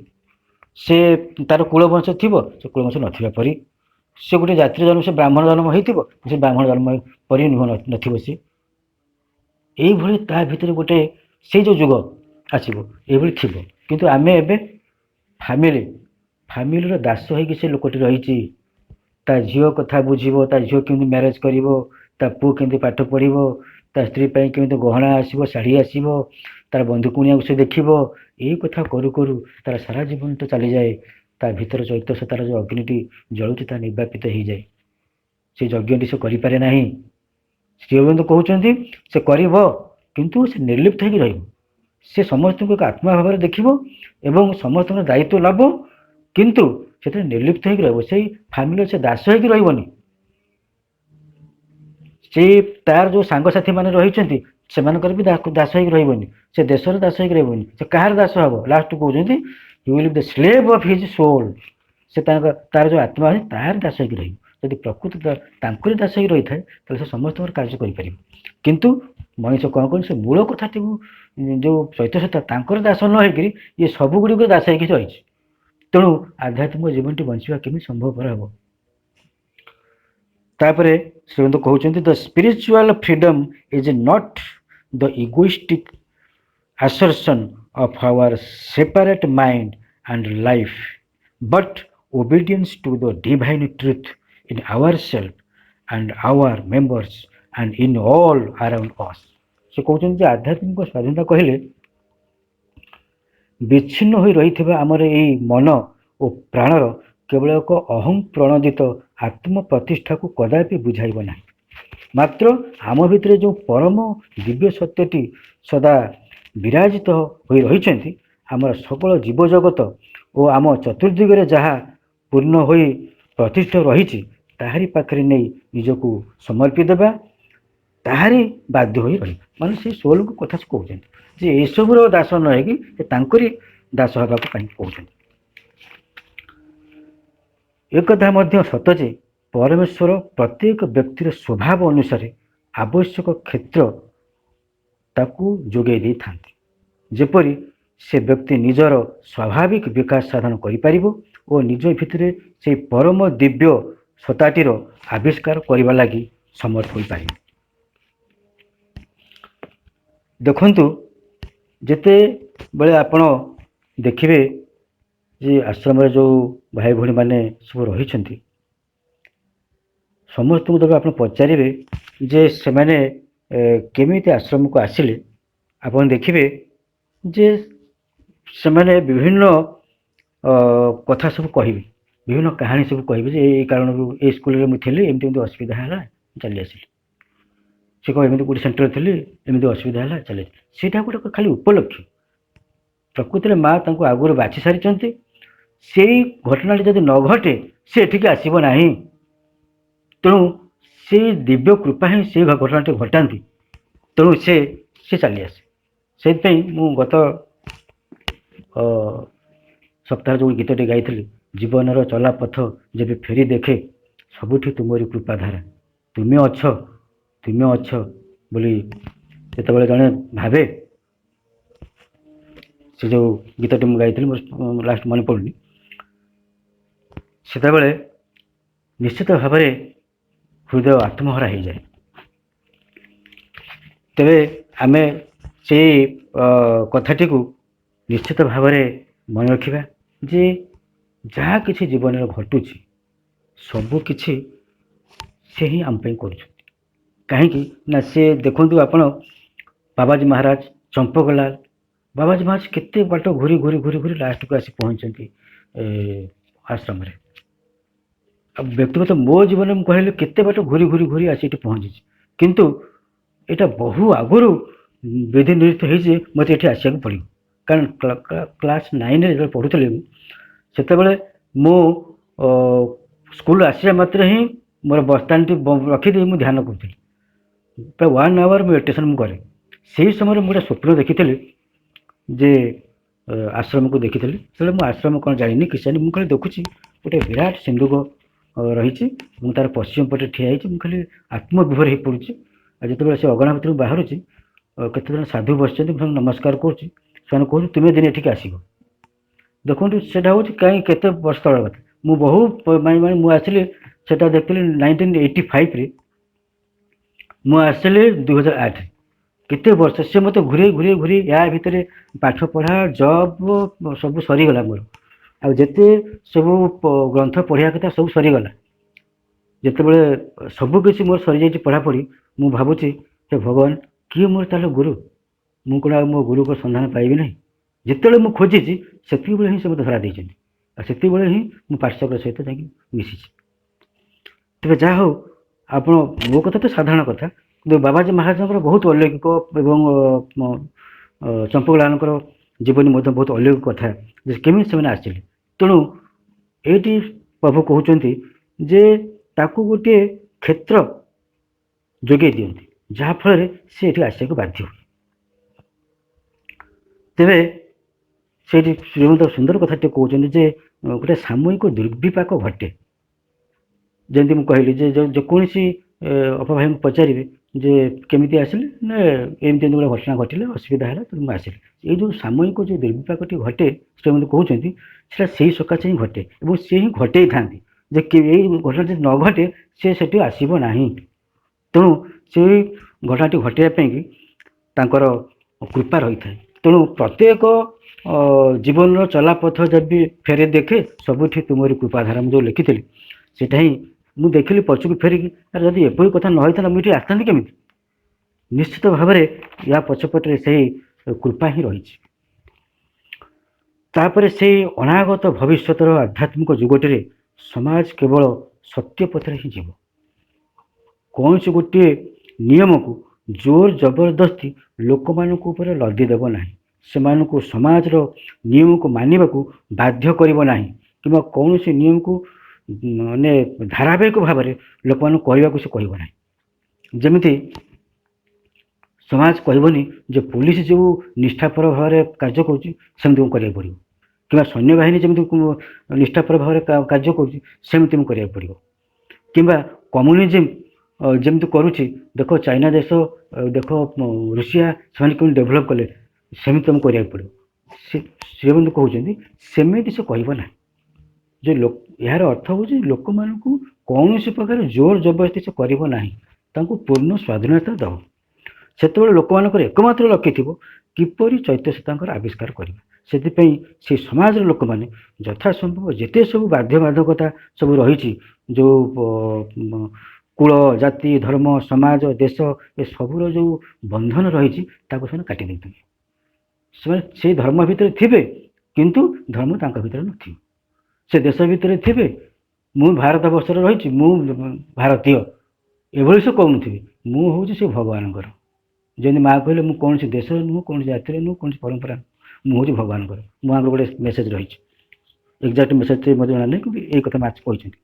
C: ସେ ତାର କୁଳବଂଶ ଥିବ ସେ କୁଳବଂଶ ନଥିବା ପରି, ସେ ଗୋଟେ ଜାତିର ଜନ୍ମ, ସେ ବ୍ରାହ୍ମଣ ଜନ୍ମ ହେଇଥିବ ସେ ବ୍ରାହ୍ମଣ ଜନ୍ମ ପରି ନଥିବ। ସେ ଏଇଭଳି ତା ଭିତରେ ଗୋଟେ ସେଇ ଯେଉଁ ଯୁଗ ଆସିବ ଏଇଭଳି ଥିବ। କିନ୍ତୁ ଆମେ ଏବେ ଫ୍ୟାମିଲିର ଦାସ ହେଇକି ସେ ଲୋକଟି ରହିଛି। ତା ଝିଅ କଥା ବୁଝିବ, ତା ଝିଅ କେମିତି ମ୍ୟାରେଜ କରିବ, ତା ପୁଅ କେମିତି ପାଠ ପଢ଼ିବ, ତା ସ୍ତ୍ରୀ ପାଇଁ କେମିତି ଗହଣା ଆସିବ, ଶାଢ଼ୀ ଆସିବ, ତାର ବନ୍ଧୁ କୁଣିଆକୁ ସେ ଦେଖିବ, ଏଇ କଥା କରୁ କରୁ ତାର ସାରା ଜୀବନ ତ ଚାଲିଯାଏ। ତା ଭିତର ଚୈତ୍ୟ ସତାର ଯେଉଁ ଅଗ୍ନିଟି ଜଳୁଛି ତା ନିର୍ବାପିତ ହେଇଯାଏ। ସେ ଯଜ୍ଞଟି ସେ କରିପାରେ ନାହିଁ। ଶ୍ରୀ ଅରବିନ୍ଦ କହୁଛନ୍ତି ସେ କରିବ, କିନ୍ତୁ ସେ ନିର୍ଲିପ୍ତ ହେଇକି ରହିବ। ସେ ସମସ୍ତଙ୍କୁ ଏକ ଆତ୍ମା ଭାବରେ ଦେଖିବ ଏବଂ ସମସ୍ତଙ୍କର ଦାୟିତ୍ୱ ନେବ, କିନ୍ତୁ ସେଥିରେ ନିର୍ଲିପ୍ତ ହେଇକି ରହିବ। ସେଇ ଫ୍ୟାମିଲିର ସେ ଦାସ ହେଇକି ରହିବନି। ସେ ତାର ଯେଉଁ ସାଙ୍ଗସାଥି ମାନେ ରହିଛନ୍ତି ସେମାନଙ୍କର ବି ଦାସ ହେଇକି ରହିବନି। ସେ ଦେଶର ଦାସ ହେଇକି ରହିବନି। ସେ କାହାର ଦାସ ହବ? ଲାଷ୍ଟ କହୁଛନ୍ତି you will be the slave of his soul. ସେ ତାର ଯେଉଁ ଆତ୍ମା ଅଛି ତାହାର ଦାସ ହେଇକି ରହିବ। ଯଦି ପ୍ରକୃତି ତାଙ୍କରି ଦାସ ହେଇକି ରହିଥାଏ ତାହେଲେ ସେ ସମସ୍ତଙ୍କର କାର୍ଯ୍ୟ କରିପାରିବ। କିନ୍ତୁ ମଣିଷ କ'ଣ କରେ? ସେ ମୂଳ କଥାଟିକୁ ଯେଉଁ ଚୈତନ୍ୟସତ୍ତା ତାଙ୍କର ଦାସ ନ ହେଇକିରି ଇଏ ସବୁଗୁଡ଼ିକ ଦାସ ହେଇକି ରହିଛି। ତେଣୁ ଆଧ୍ୟାତ୍ମିକ ଜୀବନଟି ବଞ୍ଚିବା କେମିତି ସମ୍ଭବପର ହେବ? ତାପରେ ଶ୍ରୀମନ୍ତ କହୁଛନ୍ତି the spiritual freedom is not the egoistic assertion of our separate mind and life, but obedience to the divine truth in ourselves and our members and in all around us. ସେ କହୁଛନ୍ତି ଯେ ଆଧ୍ୟାତ୍ମିକ ସ୍ୱାଧୀନତା କହିଲେ ବିଚ୍ଛିନ୍ନ ହୋଇ ରହିଥିବା ଆମର ଏଇ ମନ ଓ ପ୍ରାଣର କେବଳ ଏକ ଅହଂ ପ୍ରଣୋଦିତ ଆତ୍ମ ପ୍ରତିଷ୍ଠାକୁ କଦାପି ବୁଝାଇବ ନାହିଁ। ମାତ୍ର ଆମ ଭିତରେ ଯେଉଁ ପରମ ଦିବ୍ୟ ସତ୍ୟଟି ସଦା ବିରାଜିତ ହୋଇ ରହିଛନ୍ତି, ଆମର ସକଳ ଜୀବଜଗତ ଓ ଆମ ଚତୁର୍ଦିଗରେ ଯାହା ପୂର୍ଣ୍ଣ ହୋଇ ପ୍ରତିଷ୍ଠା ରହିଛି ତାହାରି ପାଖରେ ନେଇ ନିଜକୁ ସମର୍ପି ଦେବା, ତାହାରି ବାଧ୍ୟ ହୋଇ ରହିବା। ମାନେ ସେଇ ସୋଲକୁ କଥା ସେ କହୁଛନ୍ତି ଯେ ଏସବୁର ଦାସ ନ ହେଇକି ସେ ତାଙ୍କରି ଦାସ ହେବାକୁ ପାଇଁ କହୁଛନ୍ତି। ଏକଥା ମଧ୍ୟ ସତ ଯେ ପରମେଶ୍ୱର ପ୍ରତ୍ୟେକ ବ୍ୟକ୍ତିର ସ୍ୱଭାବ ଅନୁସାରେ ଆବଶ୍ୟକ କ୍ଷେତ୍ର ତାକୁ ଯୋଗାଇ ଦେଇଥାନ୍ତି, ଯେପରି ସେ ବ୍ୟକ୍ତି ନିଜର ସ୍ୱାଭାବିକ ବିକାଶ ସାଧନ କରିପାରିବ ଓ ନିଜ ଭିତରେ ସେହି ପରମ ଦିବ୍ୟ ସତ୍ତାଟିର ଆବିଷ୍କାର କରିବା ଲାଗି ସମର୍ଥ ହୋଇପାରିବ। ଦେଖନ୍ତୁ, ଯେତେବେଳେ ଆପଣ ଦେଖିବେ ଯେ ଆଶ୍ରମରେ ଯେଉଁ ଭାଇ ଭଉଣୀମାନେ ସବୁ ରହିଛନ୍ତି, ସମସ୍ତଙ୍କୁ ଯେବେ ଆପଣ ପଚାରିବେ ଯେ ସେମାନେ କେମିତି ଆଶ୍ରମକୁ ଆସିଲେ, ଆପଣ ଦେଖିବେ ଯେ ସେମାନେ ବିଭିନ୍ନ କଥା ସବୁ କହିବେ, ବିଭିନ୍ନ କାହାଣୀ ସବୁ କହିବେ ଯେ ଏଇ କାରଣରୁ ଏଇ ସ୍କୁଲରେ ମୁଁ ଥିଲି, ଏମିତି ଏମିତି ଅସୁବିଧା ହେଲା, ଚାଲି ଆସିଲି। ସେ କ'ଣ ଏମିତି କେଉଁଠି ସେଣ୍ଟର ଥିଲି, ଏମିତି ଅସୁବିଧା ହେଲା, ଚାଲି ଆସିଲି। ସେଇଟା ଗୋଟେ ଖାଲି ଉପଲକ୍ଷ୍ୟ। ପ୍ରକୃତିରେ ମା ତାଙ୍କୁ ଆଗରୁ ବାଛି ସାରିଛନ୍ତି। ସେଇ ଘଟଣାଟି ଯଦି ନ ଘଟେ ସେ ଏଠିକି ଆସିବ ନାହିଁ। ତେଣୁ ସେଇ ଦିବ୍ୟ କୃପା ହିଁ ସେଇ ଘଟଣାଟି ଘଟାନ୍ତି। ତେଣୁ ସେ ଚାଲି ଆସେ। ସେଇଥିପାଇଁ ମୁଁ ଗତ ସପ୍ତାହରେ ଯେଉଁ ଗୀତଟି ଗାଇଥିଲି, ଜୀବନର ଚଲାପଥ ଯେବେ ଫେରି ଦେଖେ ସବୁଠି ତୁମରି କୃପାଧାରା, ତୁମେ ଅଛ ବୋଲି ଯେତେବେଳେ ଜଣେ ଭାବେ, ସେ ଯେଉଁ ଗୀତଟି ମୁଁ ଗାଇଥିଲି ମୋର ଲାଷ୍ଟ ମନେ ପଡ଼ୁନି, ସେତେବେଳେ ନିଶ୍ଚିତ ଭାବରେ ହୃଦୟ ଆତ୍ମହରା ହେଇଯାଏ। ତେବେ ଆମେ ସେଇ କଥାଟିକୁ ନିଶ୍ଚିତ ଭାବରେ ମନେ ରଖିବା ଯେ ଯାହା କିଛି ଜୀବନରେ ଘଟୁଛି ସବୁ କିଛି ସେ ହିଁ ଆମ ପାଇଁ କରୁଛନ୍ତି। କାହିଁକି ନା ସେ ଦେଖନ୍ତୁ, ଆପଣ ବାବାଜୀ ମହାରାଜ, ଚମ୍ପକଲାଲ, ବାବାଜୀ ମହାରାଜ କେତେ ବାଟ ଘୁରି ଘୁରି ଘୁରି ଘୁରି ଲାଷ୍ଟକୁ ଆସି ପହଞ୍ଚିଛନ୍ତି ଆଶ୍ରମରେ। ଆଉ ବ୍ୟକ୍ତିଗତ ମୋ ଜୀବନରେ ମୁଁ କହିଲେ କେତେ ବାଟ ଘୁରି ଘୁରି ଘୁରି ଆସି ଏଠି ପହଞ୍ଚିଛି, କିନ୍ତୁ ଏଇଟା ବହୁ ଆଗରୁ ବିଧି ନିର୍ଦ୍ଧିତ ହେଇଛି ମୋତେ ଏଠି ଆସିବାକୁ ପଡ଼ିବ। କାରଣ କ୍ଲାସ୍ 9ରେ ଯେତେବେଳେ ପଢ଼ୁଥିଲି ମୁଁ, ସେତେବେଳେ ମୁଁ ସ୍କୁଲ ଆସିବା ମାତ୍ରେ ହିଁ ମୋର ବସ୍ତାନଟି ରଖିଦେଇ ମୁଁ ଧ୍ୟାନ କରୁଥିଲି। ପ୍ରାୟ 1 ଆୱାର ମେଡ଼ିଟେସନ୍ ମୁଁ କରେ। ସେହି ସମୟରେ ମୁଁ ଗୋଟେ ସ୍ୱପ୍ନ ଦେଖିଥିଲି ଯେ ଆଶ୍ରମକୁ ଦେଖିଥିଲି। ସେତେବେଳେ ମୁଁ ଆଶ୍ରମ କ'ଣ ଜାଣିନି, କିଛି ଜାଣିନି। ମୁଁ ଖାଲି ଦେଖୁଛି ଗୋଟେ ବିରାଟ ସିନ୍ଦୁକ ରହିଛି, ମୁଁ ତାର ପଶ୍ଚିମ ପଟେ ଠିଆ ହେଇଛି। ମୁଁ ଖାଲି ଆତ୍ମବିଭୋର ହେଇ ପଡ଼ୁଛି। ଆଉ ଯେତେବେଳେ ସେ ଅଗଣା ଭିତରୁ ବାହାରୁଛି, କେତେଜଣ ସାଧୁ ବସିଛନ୍ତି, ମୁଁ ନମସ୍କାର କରୁଛି। ସେମାନେ କହୁଛନ୍ତି ତୁମେ ଦିନେ ଏଠିକି ଆସିବ। ଦେଖନ୍ତୁ, ସେଟା ହେଉଛି କାହିଁ କେତେ ବର୍ଷ ତଳର କଥା। ମୁଁ ବହୁ ମାନେ ମୁଁ ଆସିଲି, ସେଟା ଦେଖିଥିଲି 1985ରେ। ମୁଁ ଆସିଲି 2008। କେତେ ବର୍ଷ ସେ ମୋତେ ଘୁରେଇ ୟା ଭିତରେ ପାଠ ପଢ଼ା, ଜବ୍ ସବୁ ସରିଗଲା ମୋର। ଆଉ ଯେତେ ସବୁ ଗ୍ରନ୍ଥ ପଢ଼ିବା କଥା ସବୁ ସରିଗଲା। ଯେତେବେଳେ ସବୁ କିଛି ମୋର ସରିଯାଇଛି ପଢ଼ାପଢ଼ି, ମୁଁ ଭାବୁଛି ହେ ଭଗବାନ, କିଏ ମୋର ତାହେଲେ ଗୁରୁ? ମୁଁ କ'ଣ ଆଉ ମୋ ଗୁରୁଙ୍କ ସନ୍ଧାନ ପାଇବି ନାହିଁ? ଯେତେବେଳେ ମୁଁ ଖୋଜିଛି ସେତିକିବେଳେ ହିଁ ସେ ମୋତେ ଧରା ଦେଇଛନ୍ତି। ଆଉ ସେତିକିବେଳେ ହିଁ ମୁଁ ପାଠଶାଖ ସହିତ ଯାଇକି ମିଶିଛି। ତେବେ ଯାହା ହଉ, ଆପଣ ମୋ କଥା ତ ସାଧାରଣ କଥା, କିନ୍ତୁ ବାବାଜୀ ମହାରାଜଙ୍କର ବହୁତ ଅଲୌକିକ ଏବଂ ଚମ୍ପକଲାଲଙ୍କର ଜୀବନୀ ମଧ୍ୟ ବହୁତ ଅଲୌକିକ କଥା ଯେ କେମିତି ସେମାନେ ଆସିଲେ। ତେଣୁ ଏଇଠି ପ୍ରଭୁ କହୁଛନ୍ତି ଯେ ତାକୁ ଗୋଟିଏ କ୍ଷେତ୍ର ଯୋଗାଇ ଦିଅନ୍ତି, ଯାହାଫଳରେ ସେ ଏଠି ଆସିବାକୁ ବାଧ୍ୟ ହୁଏ। ତେବେ ସେଇଠି ଶ୍ରୀମନ୍ତ ସୁନ୍ଦର କଥାଟି କହୁଛନ୍ତି ଯେ ଗୋଟେ ସାମୂହିକ ଦୁର୍ବିପାକ ଘଟେ। ଯେମିତି ମୁଁ କହିଲି ଯେ ଯେକୌଣସି ଅପଭାଇଙ୍କୁ ପଚାରିବେ ଯେ କେମିତି ଆସିଲେ, ନା ଏମିତି ଗୋଟେ ଘଟଣା ଘଟିଲେ, ଅସୁବିଧା ହେଲା, ତେଣୁ ମୁଁ ଆସିଲି। ଏଇ ଯେଉଁ ସାମୂହିକ ଯେଉଁ ଦୁର୍ବିପାକଟି ଘଟେ ଶ୍ରୀମନ୍ତ କହୁଛନ୍ତି ସେଟା ସେଇ ସକାଶେ ହିଁ ଘଟେ ଏବଂ ସେ ହିଁ ଘଟେଇଥାନ୍ତି ଯେ ଏଇ ଘଟଣା ଯଦି ନ ଘଟେ ସେ ସେଠି ଆସିବ ନାହିଁ। ତେଣୁ ସେଇ ଘଟଣାଟି ଘଟାଇବା ପାଇଁକି ତାଙ୍କର କୃପା ରହିଥାଏ। ତେଣୁ ପ୍ରତ୍ୟେକ ଜୀବନର ଚଲାପଥ ଯଦି ଫେରେ ଦେଖେ ସବୁଠି ତୁମରି କୃପାଧାରା, ମୁଁ ଯେଉଁ ଲେଖିଥିଲି ସେଇଟା ହିଁ ମୁଁ ଦେଖିଲି ପଛକୁ ଫେରିକି, ଯଦି ଏପରି କଥା ନ ହେଇଥାନ୍ତା ମୁଁ ଏଠି ଆସିଥାନ୍ତି କେମିତି। ନିଶ୍ଚିତ ଭାବରେ ୟା ପଛପଟରେ ସେହି କୃପା ହିଁ ରହିଛି। ତାପରେ ସେଇ ଅନାଗତ ଭବିଷ୍ୟତର ଆଧ୍ୟାତ୍ମିକ ଯୁଗଟିରେ ସମାଜ କେବଳ ସତ୍ୟ ପଥରେ ହିଁ ଯିବ। କୌଣସି ଗୋଟିଏ ନିୟମକୁ ଜୋର ଜବରଦସ୍ତି ଲୋକମାନଙ୍କ ଉପରେ ଲଦି ଦେବ ନାହିଁ, ସେମାନଙ୍କୁ ସମାଜର ନିୟମକୁ ମାନିବାକୁ ବାଧ୍ୟ କରିବ ନାହିଁ, କିମ୍ବା କୌଣସି ନିୟମକୁ ମାନେ ଧାରାବାହିକ ଭାବରେ ଲୋକମାନଙ୍କୁ କରିବାକୁ ସେ କହିବ ନାହିଁ। ଯେମିତି ସମାଜ କହିବନି ଯେ ପୋଲିସ ଯେଉଁ ନିଷ୍ଠାପର ଭାବରେ କାର୍ଯ୍ୟ କରୁଛି ସେମିତି ମୁଁ କରିବାକୁ ପଡ଼ିବ, କିମ୍ବା ସୈନ୍ୟବାହିନୀ ଯେମିତି ନିଷ୍ଠାପର ଭାବରେ କାର୍ଯ୍ୟ କରୁଛି ସେମିତି ମୁଁ କରିବାକୁ ପଡ଼ିବ, କିମ୍ବା କମ୍ୟୁନିଜିମ୍ ଯେମିତି କରୁଛି, ଦେଖ ଚାଇନା ଦେଶ, ଦେଖ ରୁଷିଆ, ସେମାନେ କେମିତି ଡେଭଲପ୍ କଲେ ସେମିତି ତୁମକୁ କରିବାକୁ ପଡ଼ିବ। ସେମିତି କହୁଛନ୍ତି ସେମିତି ସେ କହିବ ନାହିଁ। ଯେ ଏହାର ଅର୍ଥ ହେଉଛି ଲୋକମାନଙ୍କୁ କୌଣସି ପ୍ରକାର ଜୋର ଜବରଦସ୍ତି ସେ କରିବ ନାହିଁ, ତାଙ୍କୁ ପୂର୍ଣ୍ଣ ସ୍ୱାଧୀନତା ଦେବ। ସେତେବେଳେ ଲୋକମାନଙ୍କର ଏକମାତ୍ର ଲକ୍ଷ୍ୟ ଥିବ କିପରି ଚୈତ୍ୟ ସୀତାଙ୍କର ଆବିଷ୍କାର କରିବା। ସେଥିପାଇଁ ସେ ସମାଜର ଲୋକମାନେ ଯଥାସମ୍ଭବ ଯେତେ ସବୁ ବାଧ୍ୟବାଧକତା ସବୁ ରହିଛି, ଯେଉଁ କୁଳ, ଜାତି, ଧର୍ମ, ସମାଜ, ଦେଶ, ଏ ସବୁର ଯେଉଁ ବନ୍ଧନ ରହିଛି ତାକୁ ସେମାନେ କାଟି ଦେଇଥିବେ। ସେମାନେ ସେଇ ଧର୍ମ ଭିତରେ ଥିବେ କିନ୍ତୁ ଧର୍ମ ତାଙ୍କ ଭିତରେ ନଥିବ। ସେ ଦେଶ ଭିତରେ ଥିବେ, ମୁଁ ଭାରତ ବର୍ଷରେ ରହିଛି, ମୁଁ ଭାରତୀୟ, ଏଭଳି ସେ କହୁନଥିବେ। ମୁଁ ହେଉଛି ସେ ଭଗବାନଙ୍କର। ଯେମିତି ମା କହିଲେ ମୁଁ କୌଣସି ଦେଶରେ ନୁହଁ, କୌଣସି ଜାତିରେ ନୁହଁ, କୌଣସି ପରମ୍ପରା ନୁହଁ, ମୁଁ ହେଉଛି ଭଗବାନଙ୍କର। ମୁଁ ଆଗରୁ ଗୋଟେ ମେସେଜ ରହିଛି, ଏକ୍ଜାକ୍ଟ ମେସେଜ ମୋତେ ଜଣା ନାହିଁ, କିନ୍ତୁ ଏଇ କଥା ମା କହିଛନ୍ତି।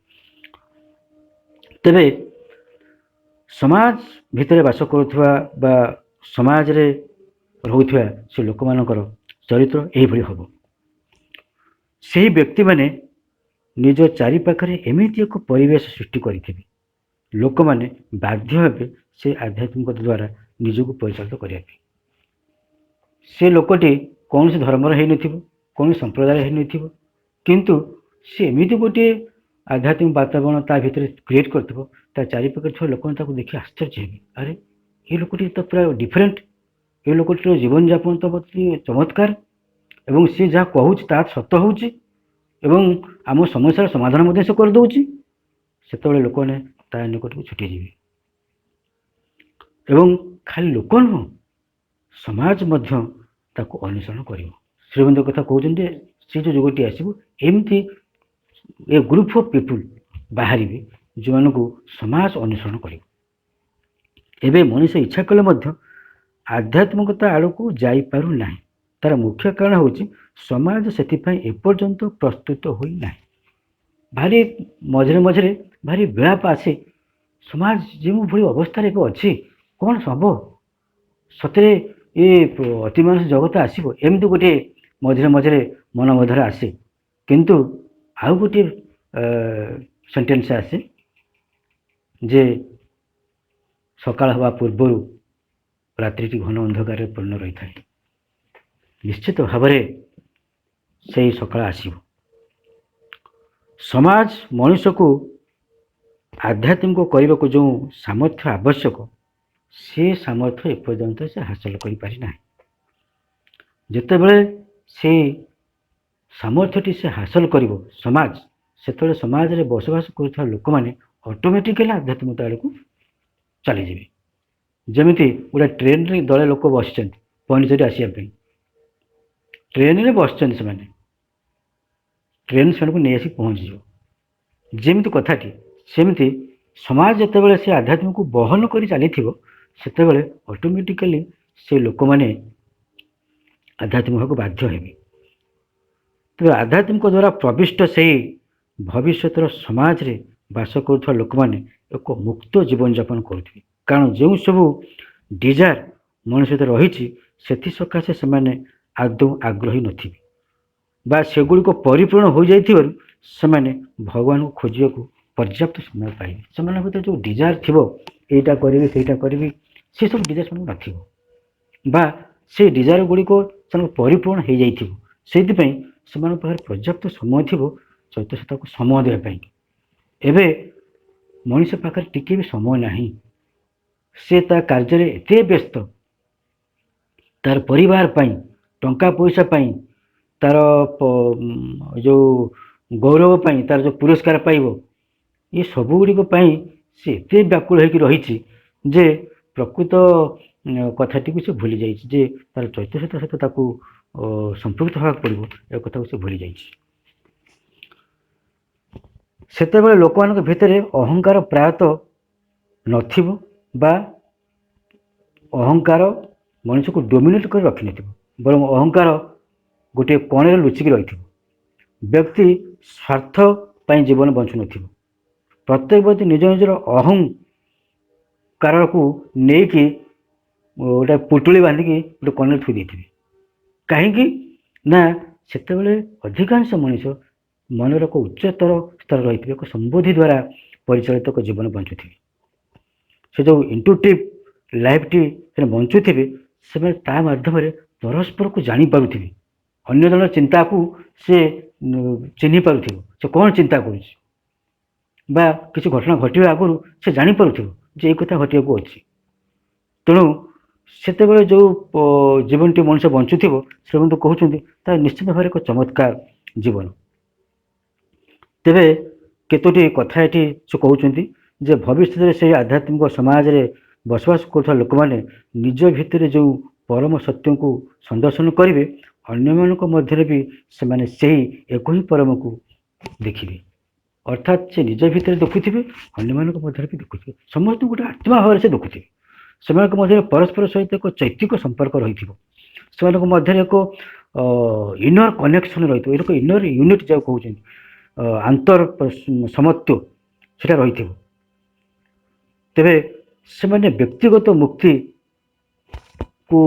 C: ତେବେ ସମାଜ ଭିତରେ ବାସ କରୁଥିବା ବା ସମାଜରେ ରହୁଥିବା ସେ ଲୋକମାନଙ୍କର ଚରିତ୍ର ଏହିଭଳି ହେବ। ସେହି ବ୍ୟକ୍ତିମାନେ ନିଜ ଚାରିପାଖରେ ଏମିତି ଏକ ପରିବେଶ ସୃଷ୍ଟି କରିଥିବେ, ଲୋକମାନେ ବାଧ୍ୟ ହେବେ ସେ ଆଧ୍ୟାତ୍ମିକତା ଦ୍ୱାରା ନିଜକୁ ପରିଚାଳିତ କରିବା ପାଇଁ। ସେ ଲୋକଟି କୌଣସି ଧର୍ମର ହେଇନଥିବ, କୌଣସି ସମ୍ପ୍ରଦାୟ ହେଇନଥିବ, କିନ୍ତୁ ସେ ଏମିତି ଗୋଟିଏ ଆଧ୍ୟାତ୍ମିକ ବାତାବରଣ ତା ଭିତରେ କ୍ରିଏଟ୍ କରିଥିବ, ତା ଚାରିପାଖରେ ଥିବା ଲୋକମାନେ ତାକୁ ଦେଖି ଆଶ୍ଚର୍ଯ୍ୟ ହେବେ, ଆରେ ଏ ଲୋକଟି ତ ପୁରା ଡିଫରେଣ୍ଟ, ଏ ଲୋକଟିର ଜୀବନଯାପନ ତ ଅତି ଚମତ୍କାର, ଏବଂ ସେ ଯାହା କହୁଛି ତାହା ସତ ହେଉଛି, ଏବଂ ଆମ ସମସ୍ୟାର ସମାଧାନ ମଧ୍ୟ ସେ କରିଦେଉଛି। ସେତେବେଳେ ଲୋକମାନେ ତା ନିକଟକୁ ଛୁଟିଯିବେ। ଏବଂ ଖାଲି ଲୋକ ନୁହଁ, ସମାଜ ମଧ୍ୟ ତାକୁ ଅନୁସରଣ କରିବ। ଶ୍ରୀମନ୍ତ କଥା କହୁଛନ୍ତି ଯେ ସେ ଯେଉଁ ଯୁଗଟି ଆସିବ, ଏମିତି ଏ ଗ୍ରୁପ ଅଫ୍ ପିପୁଲ ବାହାରିବେ ଯେଉଁମାନଙ୍କୁ ସମାଜ ଅନୁସରଣ କରିବ। ଏବେ ମଣିଷ ଇଚ୍ଛା କଲେ ମଧ୍ୟ ଆଧ୍ୟାତ୍ମିକତା ଆଡ଼କୁ ଯାଇପାରୁନାହିଁ। ତାର ମୁଖ୍ୟ କାରଣ ହେଉଛି ସମାଜ ସେଥିପାଇଁ ଏପର୍ଯ୍ୟନ୍ତ ପ୍ରସ୍ତୁତ ହୋଇନାହିଁ। ଭାରି ମଝିରେ ମଝିରେ ଭାରି ବିଳାପ ଆସେ, ସମାଜ ଯେଉଁଭଳି ଅବସ୍ଥାରେ ଏବେ ଅଛି, କ'ଣ ହବ ସତରେ, ଏ ଅତିମାନସ ଜଗତ ଆସିବ, ଏମିତି ଗୋଟିଏ ମଝିରେ ମଝିରେ ମନ ମଧ୍ୟରେ ଆସେ। କିନ୍ତୁ ଆଉ ଗୋଟିଏ ସେଣ୍ଟେନ୍ସ ଆସେ ଯେ ସକାଳ ହେବା ପୂର୍ବରୁ ରାତ୍ରିଟି ଘନ ଅନ୍ଧକାରରେ ପୂର୍ଣ୍ଣ ରହିଥାଏ। ନିଶ୍ଚିତ ଭାବରେ ସେହି ସକାଳ ଆସିବ। ସମାଜ ମଣିଷକୁ ଆଧ୍ୟାତ୍ମିକ କରିବାକୁ ଯେଉଁ ସାମର୍ଥ୍ୟ ଆବଶ୍ୟକ, ସେ ସାମର୍ଥ୍ୟ ଏପର୍ଯ୍ୟନ୍ତ ସେ ହାସଲ କରିପାରିନାହିଁ। ଯେତେବେଳେ ସେ ସାମର୍ଥ୍ୟଟି ସେ ହାସଲ କରିବ ସମାଜ, ସେତେବେଳେ ସମାଜରେ ବସବାସ କରୁଥିବା ଲୋକମାନେ ଅଟୋମେଟିକାଲି ଆଧ୍ୟାତ୍ମିକତା ଆଡ଼କୁ ଚାଲିଯିବେ। ଯେମିତି ଗୋଟେ ଟ୍ରେନରେ ଦଳେ ଲୋକ ବସିଛନ୍ତି ପଣ୍ଡିଚେରୀ ଆସିବା ପାଇଁ, ଟ୍ରେନରେ ବସିଛନ୍ତି ସେମାନେ, ଟ୍ରେନ ସେମାନଙ୍କୁ ନେଇ ଆସି ପହଞ୍ଚିଯିବ। ଯେମିତି କଥାଟି ସେମିତି समाज ଯେତେବେଳେ ସେ ଆଧ୍ୟାତ୍ମିକକୁ ବହନ କରି ଚାଲିଥିବ ସେତେବେଳେ ଅଟୋମେଟିକାଲି ସେ ଲୋକମାନେ ଆଧ୍ୟାତ୍ମିକ ହେବାକୁ ବାଧ୍ୟ ହେବେ। ତେବେ ଆଧ୍ୟାତ୍ମିକ ଦ୍ୱାରା ପ୍ରବିଷ୍ଟ ସେହି ଭବିଷ୍ୟତର ସମାଜରେ ବାସ କରୁଥିବା ଲୋକମାନେ ଏକ ମୁକ୍ତ ଜୀବନଯାପନ କରୁଥିବେ। କାରଣ ଯେଉଁ ସବୁ ଡିଜାୟାର ମଣିଷ ଭିତରେ ରହିଛି ସେଥିସକାଶେ ସେମାନେ ଆଦୌ ଆଗ୍ରହୀ ନଥିବେ ବା ସେଗୁଡ଼ିକ ପରିପୂର୍ଣ୍ଣ ହୋଇଯାଇଥିବାରୁ ସେମାନେ ଭଗବାନଙ୍କୁ ଖୋଜିବାକୁ ପର୍ଯ୍ୟାପ୍ତ ସମୟ ପାଇବେ। ସେମାନଙ୍କ ଭିତରେ ଯେଉଁ ଡିଜାୟାର ଥିବ ଏଇଟା କରିବି ସେଇଟା କରିବି ସେସବୁ ଡିଜାୟାର ସେମାନଙ୍କୁ ନଥିବ ବା ସେ ଡିଜାୟାର ଗୁଡ଼ିକ ସେମାନଙ୍କୁ ପରିପୂର୍ଣ୍ଣ ହୋଇଯାଇଥିବ। ସେଇଥିପାଇଁ ସେମାନଙ୍କ ପାଖରେ ପର୍ଯ୍ୟାପ୍ତ ସମୟ ଥିବ ଚୈତନ୍ୟତାକୁ ସମୟ ଦେବା ପାଇଁ। ଏବେ ମଣିଷ ପାଖରେ ଟିକେ ବି ସମୟ ନାହିଁ। ସେ ତା କାର୍ଯ୍ୟରେ ଏତେ ବ୍ୟସ୍ତ, ତାର ପରିବାର ପାଇଁ, ଟଙ୍କା ପଇସା ପାଇଁ, ତାର ଯେଉଁ ଗୌରବ ପାଇଁ, ତାର ଯେଉଁ ପୁରସ୍କାର ପାଇବ ଏ ସବୁଗୁଡ଼ିକ ପାଇଁ ସେ ଏତେ ବ୍ୟାକୁଳ ହେଇକି ରହିଛି ଯେ ପ୍ରକୃତ କଥାଟିକୁ ସେ ଭୁଲି ଯାଇଛି ଯେ ତାର ଚୈତନ୍ୟତା ସହିତ ତାକୁ ସମ୍ପୃକ୍ତ ହେବାକୁ ପଡ଼ିବ ଏ କଥାକୁ ସେ ଭୁଲି ଯାଇଛି। ସେତେବେଳେ ଲୋକମାନଙ୍କ ଭିତରେ ଅହଙ୍କାର ପ୍ରାୟତଃ ନଥିବ ବା ଅହଙ୍କାର ମଣିଷକୁ ଡୋମିନେଟ୍ କରି ରଖିନଥିବ, ବରଂ ଅହଙ୍କାର ଗୋଟିଏ କୋଣରେ ଲୁଚିକି ରହିଥିବ। ବ୍ୟକ୍ତି ସ୍ୱାର୍ଥ ପାଇଁ ଜୀବନ ବଞ୍ଚୁନଥିବ। ପ୍ରତ୍ୟେକ ବ୍ୟକ୍ତି ନିଜ ନିଜର ଅହଙ୍କାରକୁ ନେଇକି ଗୋଟେ ପୁଟୁଳି ବାନ୍ଧିକି ଗୋଟେ କୋଣରେ ଥୋଇ ଦେଇଥିବେ। କାହିଁକି ନା ସେତେବେଳେ ଅଧିକାଂଶ ମଣିଷ ମନର ଏକ ଉଚ୍ଚତର ସ୍ତର ରହିଥିବେ, ଏକ ସମ୍ବୋଧି ଦ୍ୱାରା ପରିଚାଳିତ ଏକ ଜୀବନ ବଞ୍ଚୁଥିବେ। ସେ ଯେଉଁ ଇଣ୍ଟୁଟିଭ୍ ଲାଇଫ୍ଟି ସେମାନେ ବଞ୍ଚୁଥିବେ ସେମାନେ ତା ମାଧ୍ୟମରେ ପରସ୍ପରକୁ ଜାଣିପାରୁଥିବେ। ଅନ୍ୟ ଜଣର ଚିନ୍ତାକୁ ସେ ଚିହ୍ନି ପାରୁଥିବ, ସେ କ'ଣ ଚିନ୍ତା କରୁଛି ବା କିଛି ଘଟଣା ଘଟିବା ଆଗରୁ ସେ ଜାଣିପାରୁଥିବ ଯେ ଏଇ କଥା ଘଟିବାକୁ ଅଛି। ତେଣୁ ସେତେବେଳେ ଯେଉଁ ଜୀବନଟି ମଣିଷ ବଞ୍ଚୁଥିବ ଶ୍ରୀମନ୍ତ କହୁଛନ୍ତି ତାହା ନିଶ୍ଚିତ ଭାବରେ ଏକ ଚମତ୍କାର ଜୀବନ। ତେବେ କେତୋଟି କଥା ଏଠି ସେ କହୁଛନ୍ତି ଯେ ଭବିଷ୍ୟତରେ ସେହି ଆଧ୍ୟାତ୍ମିକ ସମାଜରେ ବସବାସ କରୁଥିବା ଲୋକମାନେ ନିଜ ଭିତରେ ଯେଉଁ ପରମ ସତ୍ୟକୁ ସନ୍ଦର୍ଶନ କରିବେ ଅନ୍ୟମାନଙ୍କ ମଧ୍ୟରେ ବି ସେମାନେ ସେହି ଏକ ହିଁ ପରମକୁ ଦେଖିବେ। ଅର୍ଥାତ୍ ସେ ନିଜ ଭିତରେ ଦେଖୁଥିବେ, ଅନ୍ୟମାନଙ୍କ ମଧ୍ୟରେ ବି ଦେଖୁଥିବେ, ସମସ୍ତଙ୍କୁ ଗୋଟେ ଆତ୍ମା ଭାବରେ ସେ ଦେଖୁଥିବେ। ସେମାନଙ୍କ ମଧ୍ୟରେ ପରସ୍ପର ସହିତ ଏକ ଚୈତିକ ସମ୍ପର୍କ ରହିଥିବ, ସେମାନଙ୍କ ମଧ୍ୟରେ ଏକ ଇନର କନେକ୍ସନ ରହିଥିବ, ଏକ ଇନର ୟୁନିଟ୍ ଯାହାକୁ କହୁଛନ୍ତି ଆନ୍ତର ସମତ୍ୱ ସେଟା ରହିଥିବ। ତେବେ ସେମାନେ ବ୍ୟକ୍ତିଗତ ମୁକ୍ତିକୁ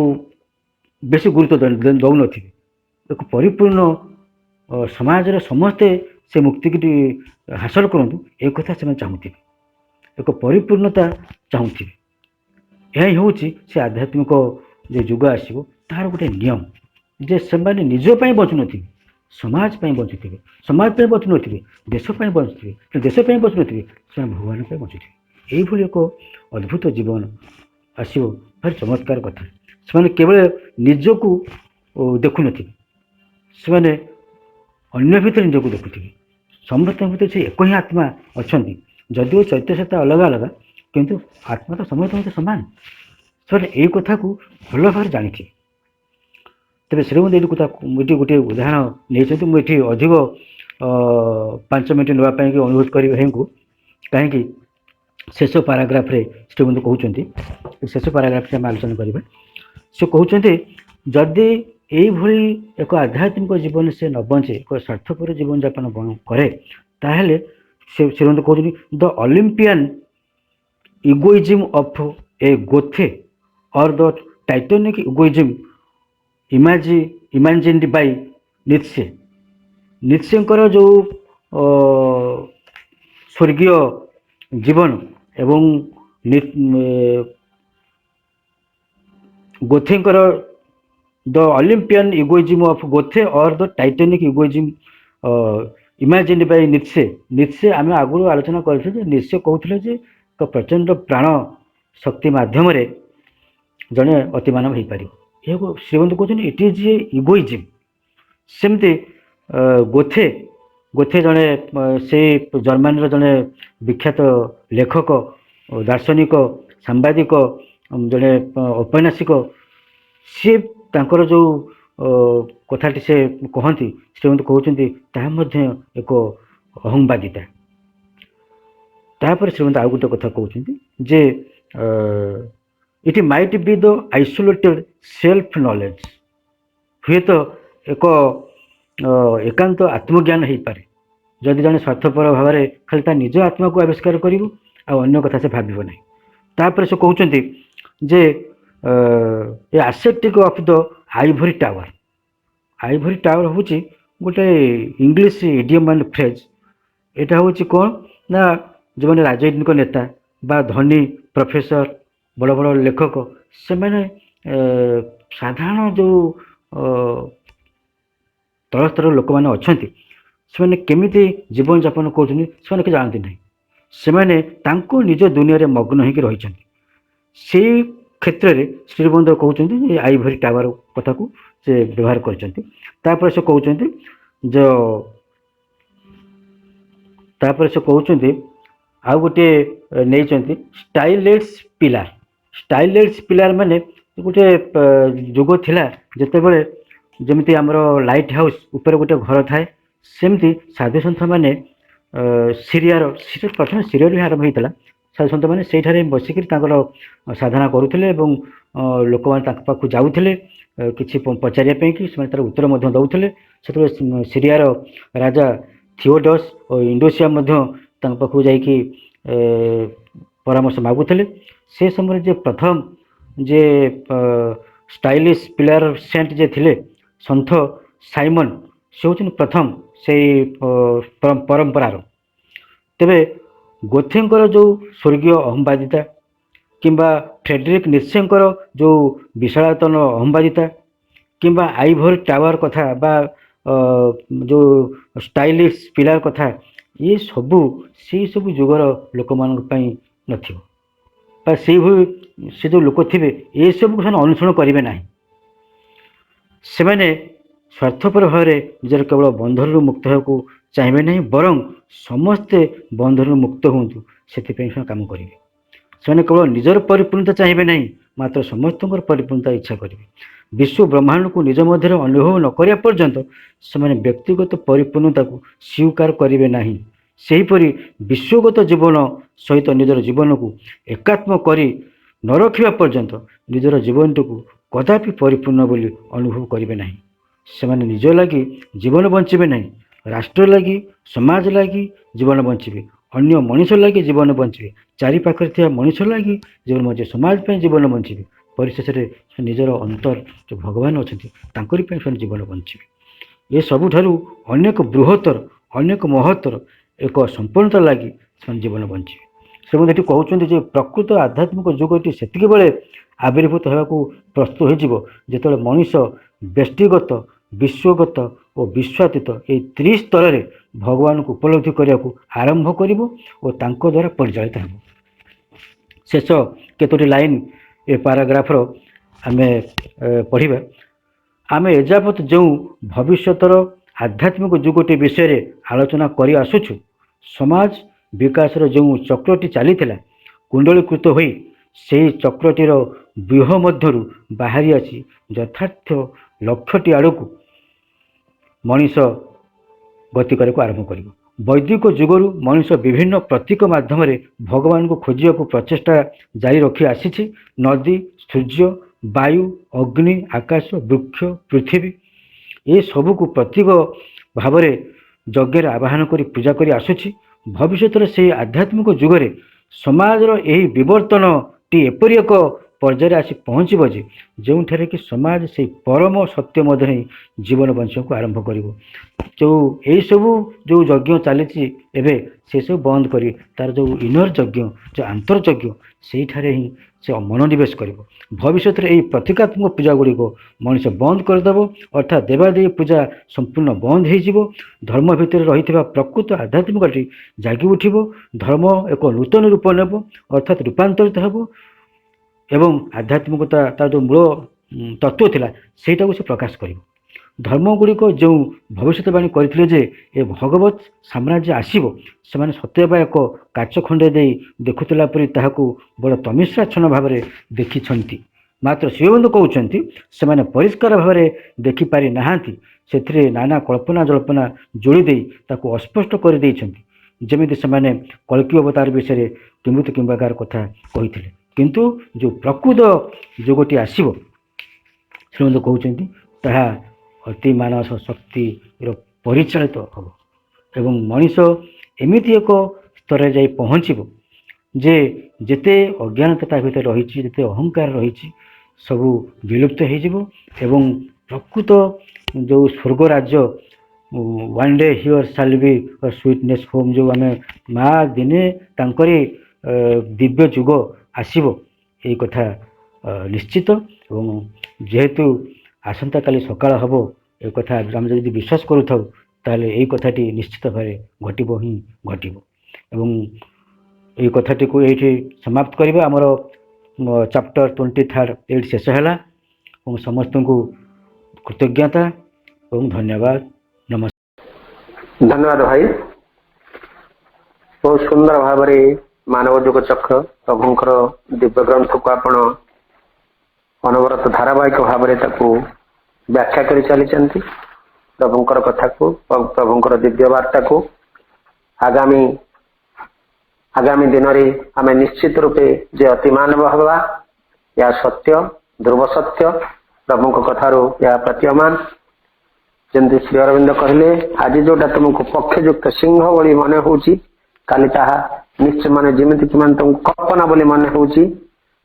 C: ବେଶୀ ଗୁରୁତ୍ୱ ଦେଉନଥିବେ। ଏକ ପରିପୂର୍ଣ୍ଣ ସମାଜରେ ସମସ୍ତେ ସେ ମୁକ୍ତିକି ହାସଲ କରନ୍ତୁ ଏ କଥା ସେମାନେ ଚାହୁଁଥିବେ, ଏକ ପରିପୂର୍ଣ୍ଣତା ଚାହୁଁଥିବେ। ଏହା ହିଁ ହେଉଛି ସେ ଆଧ୍ୟାତ୍ମିକ ଯେ ଯୁଗ ଆସିବ ତାହାର ଗୋଟେ ନିୟମ ଯେ ସେମାନେ ନିଜ ପାଇଁ ବଞ୍ଚୁନଥିବେ, ସମାଜ ପାଇଁ ବଞ୍ଚୁଥିବେ, ସମାଜ ପାଇଁ ବଞ୍ଚୁନଥିବେ, ଦେଶ ପାଇଁ ବଞ୍ଚୁଥିବେ, ଦେଶ ପାଇଁ ବଞ୍ଚୁନଥିବେ, ସେମାନେ ଭଗବାନ ପାଇଁ ବଞ୍ଚୁଥିବେ। ଏଇଭଳି ଏକ ଅଦ୍ଭୁତ ଜୀବନ ଆସିବ, ଭାରି ଚମତ୍କାର କଥା। ସେମାନେ କେବଳ ନିଜକୁ ଦେଖୁନଥିବେ, ସେମାନେ ଅନ୍ୟ ଭିତରେ ନିଜକୁ ଦେଖୁଥିବେ। ସମସ୍ତଙ୍କ ଭିତରେ ସେ ଏକ ହିଁ ଆତ୍ମା ଅଛନ୍ତି, ଯଦିଓ ଚୈତନ୍ୟତା ଅଲଗା ଅଲଗା କିନ୍ତୁ ଆତ୍ମା ତ ସମସ୍ତଙ୍କ ଭିତରେ ସମାନ। ସେମାନେ ଏଇ କଥାକୁ ଭଲ ଭାବରେ ଜାଣିଥିବେ। ତେବେ ଶ୍ରୀମନ୍ତ ଏଠି ଗୋଟିଏ ଉଦାହରଣ ନେଇଛନ୍ତି। ମୁଁ ଏଠି ଅଧିକ 5 ମିନିଟ୍ ନେବା ପାଇଁ ଅନୁରୋଧ କରିବି ଭାଇଙ୍କୁ, କାହିଁକି ଶେଷ ପାରାଗ୍ରାଫରେ ଶ୍ରୀମନ୍ତ କହୁଛନ୍ତି, ଶେଷ ପାରାଗ୍ରାଫରେ ଆମେ ଆଲୋଚନା କରିବା। ସେ କହୁଛନ୍ତି ଯଦି ଏଇଭଳି ଏକ ଆଧ୍ୟାତ୍ମିକ ଜୀବନ ସେ ନ ବଞ୍ଚେ, ଏକ ସ୍ୱାର୍ଥପର ଜୀବନଯାପନ କରେ, ତାହେଲେ ସେ ଶ୍ରୀମନ୍ତ କହୁଛନ୍ତି the Olympian egoism of a Goethe or the Titanic egoism imagined by Nietzsche. ନିତ୍ସେଙ୍କର ଯେଉଁ ସ୍ୱର୍ଗୀୟ ଜୀବନ ଏବଂ ଗୋଥେଙ୍କର the Olympian egoism of Goethe or the Titanic egoism imagined by Nietzsche. Nietzsche ଆମେ ଆଗରୁ ଆଲୋଚନା କରିଥିଲେ ଯେ ନିତ୍ସେ କହୁଥିଲେ ଯେ ଏକ ପ୍ରଚଣ୍ଡ ପ୍ରାଣ ଶକ୍ତି ମାଧ୍ୟମରେ ଜଣେ ଅତିମାନବ ହେଇପାରିବ। ଏହାକୁ ଶ୍ରୀମନ୍ତ କହୁଛନ୍ତି ଇଟ୍ ଇଜ୍ ଏ ଇଗୋଇଜିମ୍। ସେମିତି ଗୋଥେ ଜଣେ ସେ ଜର୍ମାନୀର ଜଣେ ବିଖ୍ୟାତ ଲେଖକ, ଦାର୍ଶନିକ, ସାମ୍ବାଦିକ, ଜଣେ ଔପନ୍ୟାସିକ। ସିଏ ତାଙ୍କର ଯେଉଁ କଥାଟି ସେ କହନ୍ତି ଶ୍ରୀମନ୍ତ କହୁଛନ୍ତି ତାହା ମଧ୍ୟ ଏକ ଅହଂବାଦିତା। ତାପରେ ଶ୍ରୀମନ୍ତ ଆଉ ଗୋଟେ କଥା କହୁଛନ୍ତି ଯେ ଇଟ୍ ମାଇଟ୍ ବି ଦ ଆଇସୋଲେଟେଡ୍ ସେଲ୍ଫ ନଲେଜ, ହୁଏତ ଏକ ଏକାନ୍ତ ଆତ୍ମଜ୍ଞାନ ହେଇପାରେ ଯଦି ଜଣେ ସ୍ୱାର୍ଥପର ଭାବରେ ଖାଲି ତା ନିଜ ଆତ୍ମାକୁ ଆବିଷ୍କାର କରିବ ଆଉ ଅନ୍ୟ କଥା ସେ ଭାବିବ ନାହିଁ। ତାପରେ ସେ କହୁଛନ୍ତି ଯେ a aseptic of the ivory tower. Ivory tower ହେଉଛି ଗୋଟେ ଇଂଲିଶ ଇଡିୟମ ଆଣ୍ଡ ଫ୍ରେଜ୍। ଏଇଟା ହେଉଛି କ'ଣ ନା ଯେଉଁମାନେ ରାଜନୈତିକ ନେତା ବା ଧନୀ ପ୍ରଫେସର ବଡ଼ ବଡ଼ ଲେଖକ ସେମାନେ ସାଧାରଣ ଯେଉଁ ତଳସ୍ତରର ଲୋକମାନେ ଅଛନ୍ତି ସେମାନେ କେମିତି ଜୀବନଯାପନ କରୁଛନ୍ତି ସେମାନେ କିଛି ଜାଣନ୍ତି ନାହିଁ। ସେମାନେ ତାଙ୍କ ନିଜ ଦୁନିଆରେ ମଗ୍ନ ହେଇକି ରହିଛନ୍ତି। ସେଇ କ୍ଷେତ୍ରରେ ଶ୍ରୀବନ୍ଦ କହୁଛନ୍ତି ଯେ ଆଇଭରି ଟାୱାର କଥାକୁ ସେ ବ୍ୟବହାର କରିଛନ୍ତି। ତାପରେ ସେ କହୁଛନ୍ତି ଆଉ ଗୋଟିଏ ନେଇଛନ୍ତି ଷ୍ଟାଇଲେଟ୍ସ ପିଲାର। ଷ୍ଟାଇଲେଟ୍ସ ପିଲାର ମାନେ ଗୋଟେ ଯୁଗ ଥିଲା ଯେତେବେଳେ ଯେମିତି ଆମର ଲାଇଟ୍ ହାଉସ୍ ଉପରେ ଗୋଟେ ଘର ଥାଏ, ସେମିତି ସାଧୁସନ୍ଥମାନେ ପ୍ରଥମେ ସିରିଆରୁ ହିଁ ଆରମ୍ଭ ହେଇଥିଲା। ସାଧୁସନ୍ଥମାନେ ସେଇଠାରେ ବସିକରି ତାଙ୍କର ସାଧନା କରୁଥିଲେ ଏବଂ ଲୋକମାନେ ତାଙ୍କ ପାଖକୁ ଯାଉଥିଲେ କିଛି ପଚାରିବା ପାଇଁ କି ସେମାନେ ତାର ଉତ୍ତର ମଧ୍ୟ ଦେଉଥିଲେ। ସେତେବେଳେ ସିରିଆର ରାଜା ଥିଓଡସ୍ ଓ ଇଣ୍ଡୋସିଆ ମଧ୍ୟ ତାଙ୍କ ପାଖକୁ ଯାଇକି ପରାମର୍ଶ ମାଗୁଥିଲେ। ସେ ସମୟରେ ଯେ ପ୍ରଥମ ଯେ ଷ୍ଟାଇଲିଶ ପିଲାର ସେଣ୍ଟ ଯେ ଥିଲେ ସନ୍ଥ ସାଇମନ, ସେ ହେଉଛନ୍ତି ପ୍ରଥମ ସେଇ ପରମ୍ପରାର। ତେବେ ଗୋଥେଙ୍କର ଯେଉଁ ସ୍ୱର୍ଗୀୟ ଅହମ୍ବାଦିତା କିମ୍ବା ଫ୍ରେଡରିକ୍ ନିଶ୍ଚେଙ୍କର ଯେଉଁ ବିଶାଳତନ ଅହମ୍ବାଦିତା କିମ୍ବା ଆଇଭରି ଟାୱାର କଥା ବା ଯେଉଁ ଷ୍ଟାଇଲିଶ ପିଲାର କଥା, ଏ ସବୁ ସେଇ ସବୁ ଯୁଗର ଲୋକମାନଙ୍କ ପାଇଁ ନଥିବ ବା ସେଇଭଳି ସେ ଯେଉଁ ଲୋକ ଥିବେ ଏସବୁକୁ ସେମାନେ ଅନୁସରଣ କରିବେ ନାହିଁ। ସେମାନେ ସ୍ୱାର୍ଥପର ଭାବରେ ନିଜର କେବଳ ବନ୍ଧନରୁ ମୁକ୍ତ ହେବାକୁ ଚାହିଁବେ ନାହିଁ, ବରଂ ସମସ୍ତେ ବନ୍ଧନରୁ ମୁକ୍ତ ହୁଅନ୍ତୁ ସେଥିପାଇଁ ସେମାନେ କାମ କରିବେ। ସେମାନେ କେବଳ ନିଜର ପରିପୂର୍ଣ୍ଣତା ଚାହିଁବେ ନାହିଁ, ମାତ୍ର ସମସ୍ତଙ୍କର ପରିପୂର୍ଣ୍ଣତା ଇଚ୍ଛା କରିବେ। ବିଶ୍ୱ ବ୍ରହ୍ମାଣ୍ଡକୁ ନିଜ ମଧ୍ୟରେ ଅନୁଭବ ନ କରିବା ପର୍ଯ୍ୟନ୍ତ ସେମାନେ ବ୍ୟକ୍ତିଗତ ପରିପୂର୍ଣ୍ଣତାକୁ ସ୍ୱୀକାର କରିବେ ନାହିଁ। ସେହିପରି ବିଶ୍ୱଗତ ଜୀବନ ସହିତ ନିଜର ଜୀବନକୁ ଏକାତ୍ମ କରି ନ ରଖିବା ପର୍ଯ୍ୟନ୍ତ ନିଜର ଜୀବନଟିକୁ କଦାପି ପରିପୂର୍ଣ୍ଣ ବୋଲି ଅନୁଭବ କରିବେ ନାହିଁ। ସେମାନେ ନିଜ ଲାଗି ଜୀବନ ବଞ୍ଚିବେ ନାହିଁ, ରାଷ୍ଟ୍ର ଲାଗି ସମାଜ ଲାଗି ଜୀବନ ବଞ୍ଚିବେ, ଅନ୍ୟ ମଣିଷ ଲାଗି ଜୀବନ ବଞ୍ଚିବେ, ଚାରିପାଖରେ ଥିବା ମଣିଷ ଲାଗି ଜୀବନ ବଞ୍ଚିବେ, ସମାଜ ପାଇଁ ଜୀବନ ବଞ୍ଚିବେ, ପରିଶେଷରେ ନିଜର ଅନ୍ତର ଯେଉଁ ଭଗବାନ ଅଛନ୍ତି ତାଙ୍କରି ପାଇଁ ସେମାନେ ଜୀବନ ବଞ୍ଚିବେ। ଏ ସବୁଠାରୁ ଅନେକ ବୃହତ୍ତର ଅନେକ ମହତ୍ତର ଏକ ସମ୍ପୂର୍ଣ୍ଣତା ଲାଗି ସେମାନେ ଜୀବନ ବଞ୍ଚିବେ। ସେମାନେ ଏଠି କହୁଛନ୍ତି ଯେ ପ୍ରକୃତ ଆଧ୍ୟାତ୍ମିକ ଯୁଗଟି ସେତିକିବେଳେ ଆବିର୍ଭୂତ ହେବାକୁ ପ୍ରସ୍ତୁତ ହୋଇଯିବ ଯେତେବେଳେ ମଣିଷ ବ୍ୟଷ୍ଟିଗତ, ବିଶ୍ୱଗତ ଓ ବିଶ୍ୱାତୀତ ଏହି ତ୍ରିସ୍ତରରେ ଭଗବାନଙ୍କୁ ଉପଲବ୍ଧି କରିବାକୁ ଆରମ୍ଭ କରିବ ଓ ତାଙ୍କ ଦ୍ୱାରା ପରିଚାଳିତ ହେବ। ଶେଷ କେତୋଟି ଲାଇନ୍ ଏ ପାରାଗ୍ରାଫର ଆମେ ପଢ଼ିବା। ଆମେ ଏଯାବତ୍ ଯେଉଁ ଭବିଷ୍ୟତର ଆଧ୍ୟାତ୍ମିକ ଯୁଗଟି ବିଷୟରେ ଆଲୋଚନା କରି ଆସୁଛୁ, ସମାଜ ବିକାଶର ଯେଉଁ ଚକ୍ରଟି ଚାଲିଥିଲା କୁଣ୍ଡଳୀକୃତ ହୋଇ ସେହି ଚକ୍ରଟିର ବ୍ୟୁହ ମଧ୍ୟରୁ ବାହାରି ଆସି ଯଥାର୍ଥ ଲକ୍ଷ୍ୟଟି ଆଡ଼କୁ ମଣିଷ ଗତି କରିବାକୁ ଆରମ୍ଭ କରିବ। ବୈଦିକ ଯୁଗରୁ ମଣିଷ ବିଭିନ୍ନ ପ୍ରତୀକ ମାଧ୍ୟମରେ ଭଗବାନଙ୍କୁ ଖୋଜିବାକୁ ପ୍ରଚେଷ୍ଟା ଜାରି ରଖି ଆସିଛି। ନଦୀ, ସୂର୍ଯ୍ୟ, ବାୟୁ, ଅଗ୍ନି, ଆକାଶ, ବୃକ୍ଷ, ପୃଥିବୀ ଏସବୁକୁ ପ୍ରତୀକ ଭାବରେ ଯଜ୍ଞରେ ଆବାହନ କରି ପୂଜା କରି ଆସୁଛି। ଭବିଷ୍ୟତରେ ସେହି ଆଧ୍ୟାତ୍ମିକ ଯୁଗରେ ସମାଜର ଏହି ବିବର୍ତ୍ତନଟି ଏପରି ଏକ ପର୍ଯ୍ୟାୟରେ ଆସି ପହଞ୍ଚିବ ଯେ ଯେଉଁଠାରେ କି ସମାଜ ସେହି ପରମ ସତ୍ୟ ମଧ୍ୟରେ ହିଁ ଜୀବନ ବଞ୍ଚିବାକୁ ଆରମ୍ଭ କରିବ। ଏହିସବୁ ଯେଉଁ ଯଜ୍ଞ ଚାଲିଛି ଏବେ ସେସବୁ ବନ୍ଦ କରି ତାର ଯେଉଁ ଇନର ଯଜ୍ଞ, ଯେଉଁ ଆନ୍ତର୍ଯଜ୍ଞ, ସେଇଠାରେ ହିଁ ସେ ମନୋନିବେଶ କରିବ। ଭବିଷ୍ୟତରେ ଏହି ପ୍ରତୀକାତ୍ମକ ପୂଜା ଗୁଡ଼ିକ ମଣିଷ ବନ୍ଦ କରିଦେବ, ଅର୍ଥାତ୍ ଦେବାଦେବୀ ପୂଜା ସମ୍ପୂର୍ଣ୍ଣ ବନ୍ଦ ହୋଇଯିବ। ଧର୍ମ ଭିତରେ ରହିଥିବା ପ୍ରକୃତ ଆଧ୍ୟାତ୍ମିକଟି ଜାଗି ଉଠିବ। ଧର୍ମ ଏକ ନୂତନ ରୂପ ନେବ, ଅର୍ଥାତ୍ ରୂପାନ୍ତରିତ ହେବ ଏବଂ ଆଧ୍ୟାତ୍ମିକତା ତାର ଯେଉଁ ମୂଳ ତତ୍ତ୍ୱ ଥିଲା ସେଇଟାକୁ ସେ ପ୍ରକାଶ କରିବ। ଧର୍ମ ଗୁଡ଼ିକ ଯେଉଁ ଭବିଷ୍ୟତବାଣୀ କରିଥିଲେ ଯେ ଏ ଭଗବତ ସାମ୍ରାଜ୍ୟ ଆସିବ, ସେମାନେ ସତେବା ଏକ କାଚ ଖଣ୍ଡେ ଦେଇ ଦେଖୁଥିଲା ପରି ତାହାକୁ ବଡ଼ ତମିଶ୍ରାଚ୍ଛନ୍ନ ଭାବରେ ଦେଖିଛନ୍ତି। ମାତ୍ର ଶିବବନ୍ଧୁ କହୁଛନ୍ତି ସେମାନେ ପରିଷ୍କାର ଭାବରେ ଦେଖିପାରି ନାହାନ୍ତି, ସେଥିରେ ନାନା କଳ୍ପନା ଜଳ୍ପନା ଯୋଡ଼ି ଦେଇ ତାକୁ ଅସ୍ପଷ୍ଟ କରିଦେଇଛନ୍ତି। जमी से कल्की अवतार विषय केमिति कि प्रकार कथा कही किंतु जो प्रकृत जो आसो श्रीमंत कहते ताहा अति मानस शक्ति परिचालित हम एवं मनीष एमती एक स्तर जा पहुँचब जे जेते अज्ञानता भीतर रही जेते अहंकार रही सबू विलुप्त हो प्रकृत जो स्वर्ग राज्य one day here shall be sweetness home जो आम माँ दिने तांकरी दिव्य जुग आसब ये कथा निश्चित एवं जेहेतु आसंता काली सकाळ हम एक कथा आम जब विश्वास करूँ ताले यही कथाटी निश्चित भाव घटब ही घटब एवं ये कथाटी को ये समाप्त करवा आमर चैप्टर 23 एट शेष है समस्त को कृतज्ञता और धन्यवाद नमस्कार।
A: धन्यवाद भाई। बहुत सुंदर भाव मानव जुग चक्र प्रभुंकर दिव्य ग्रंथ को आपण अनवरत धारावाहिक भाव व्याख्या कर चली प्रभुंकर कथा को प्रभुंकर दिव्य वार्ता को आगामी दिन में आम निश्चित रूपे जे अतिमानव हवा या सत्य ध्रुव सत्य प्रभु कथार या प्रतीयमान जमी श्री अरविंद कहले आज जोटा तुमको पक्षयुक्त सिंह भली मन हो काली ताहा निश्चय मान जमीती तुमको कल्पना बोली मन हो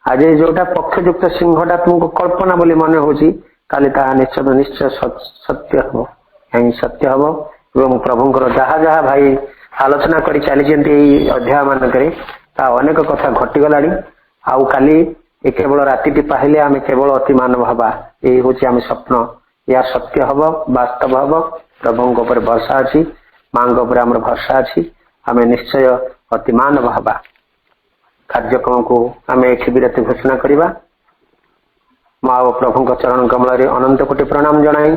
A: आज जोटा पक्षयुक्त सिंहटा तुमको कल्पना बोली मन हो काली ताहा निश्चय निश्चय सत्य हम यही सत्य हम एवं प्रभुंकर जहाँ जहाँ भाई आलोचना कर चली अध्याय मानक अनेक कथा घटीगला आउ काली केवल राति पाहिले आम केवल अति मानव हवा यही हूँ आम स्वप्न या सत्य हम वास्तव हम प्रभु भरसा अच्छी माँ आम भरसा अच्छी आम निश्चय अति मानव हवा। कार्यक्रम को आम एक विरति घोषणा करवा। माँ और प्रभु चरण कमल अनंत कोटि प्रणाम जनाई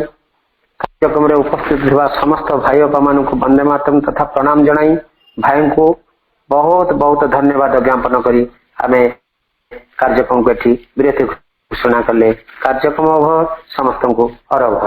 A: कार्यक्रम में उपस्थित हुआ समस्त भाई बापा मान को वंदे मातरम तथा प्रणाम जनाई भाई को बहुत बहुत धन्यवाद ज्ञापन करी आमे कार्यक्रम को विरति घोषणा कले। कार्यक्रम समस्त को अरभ।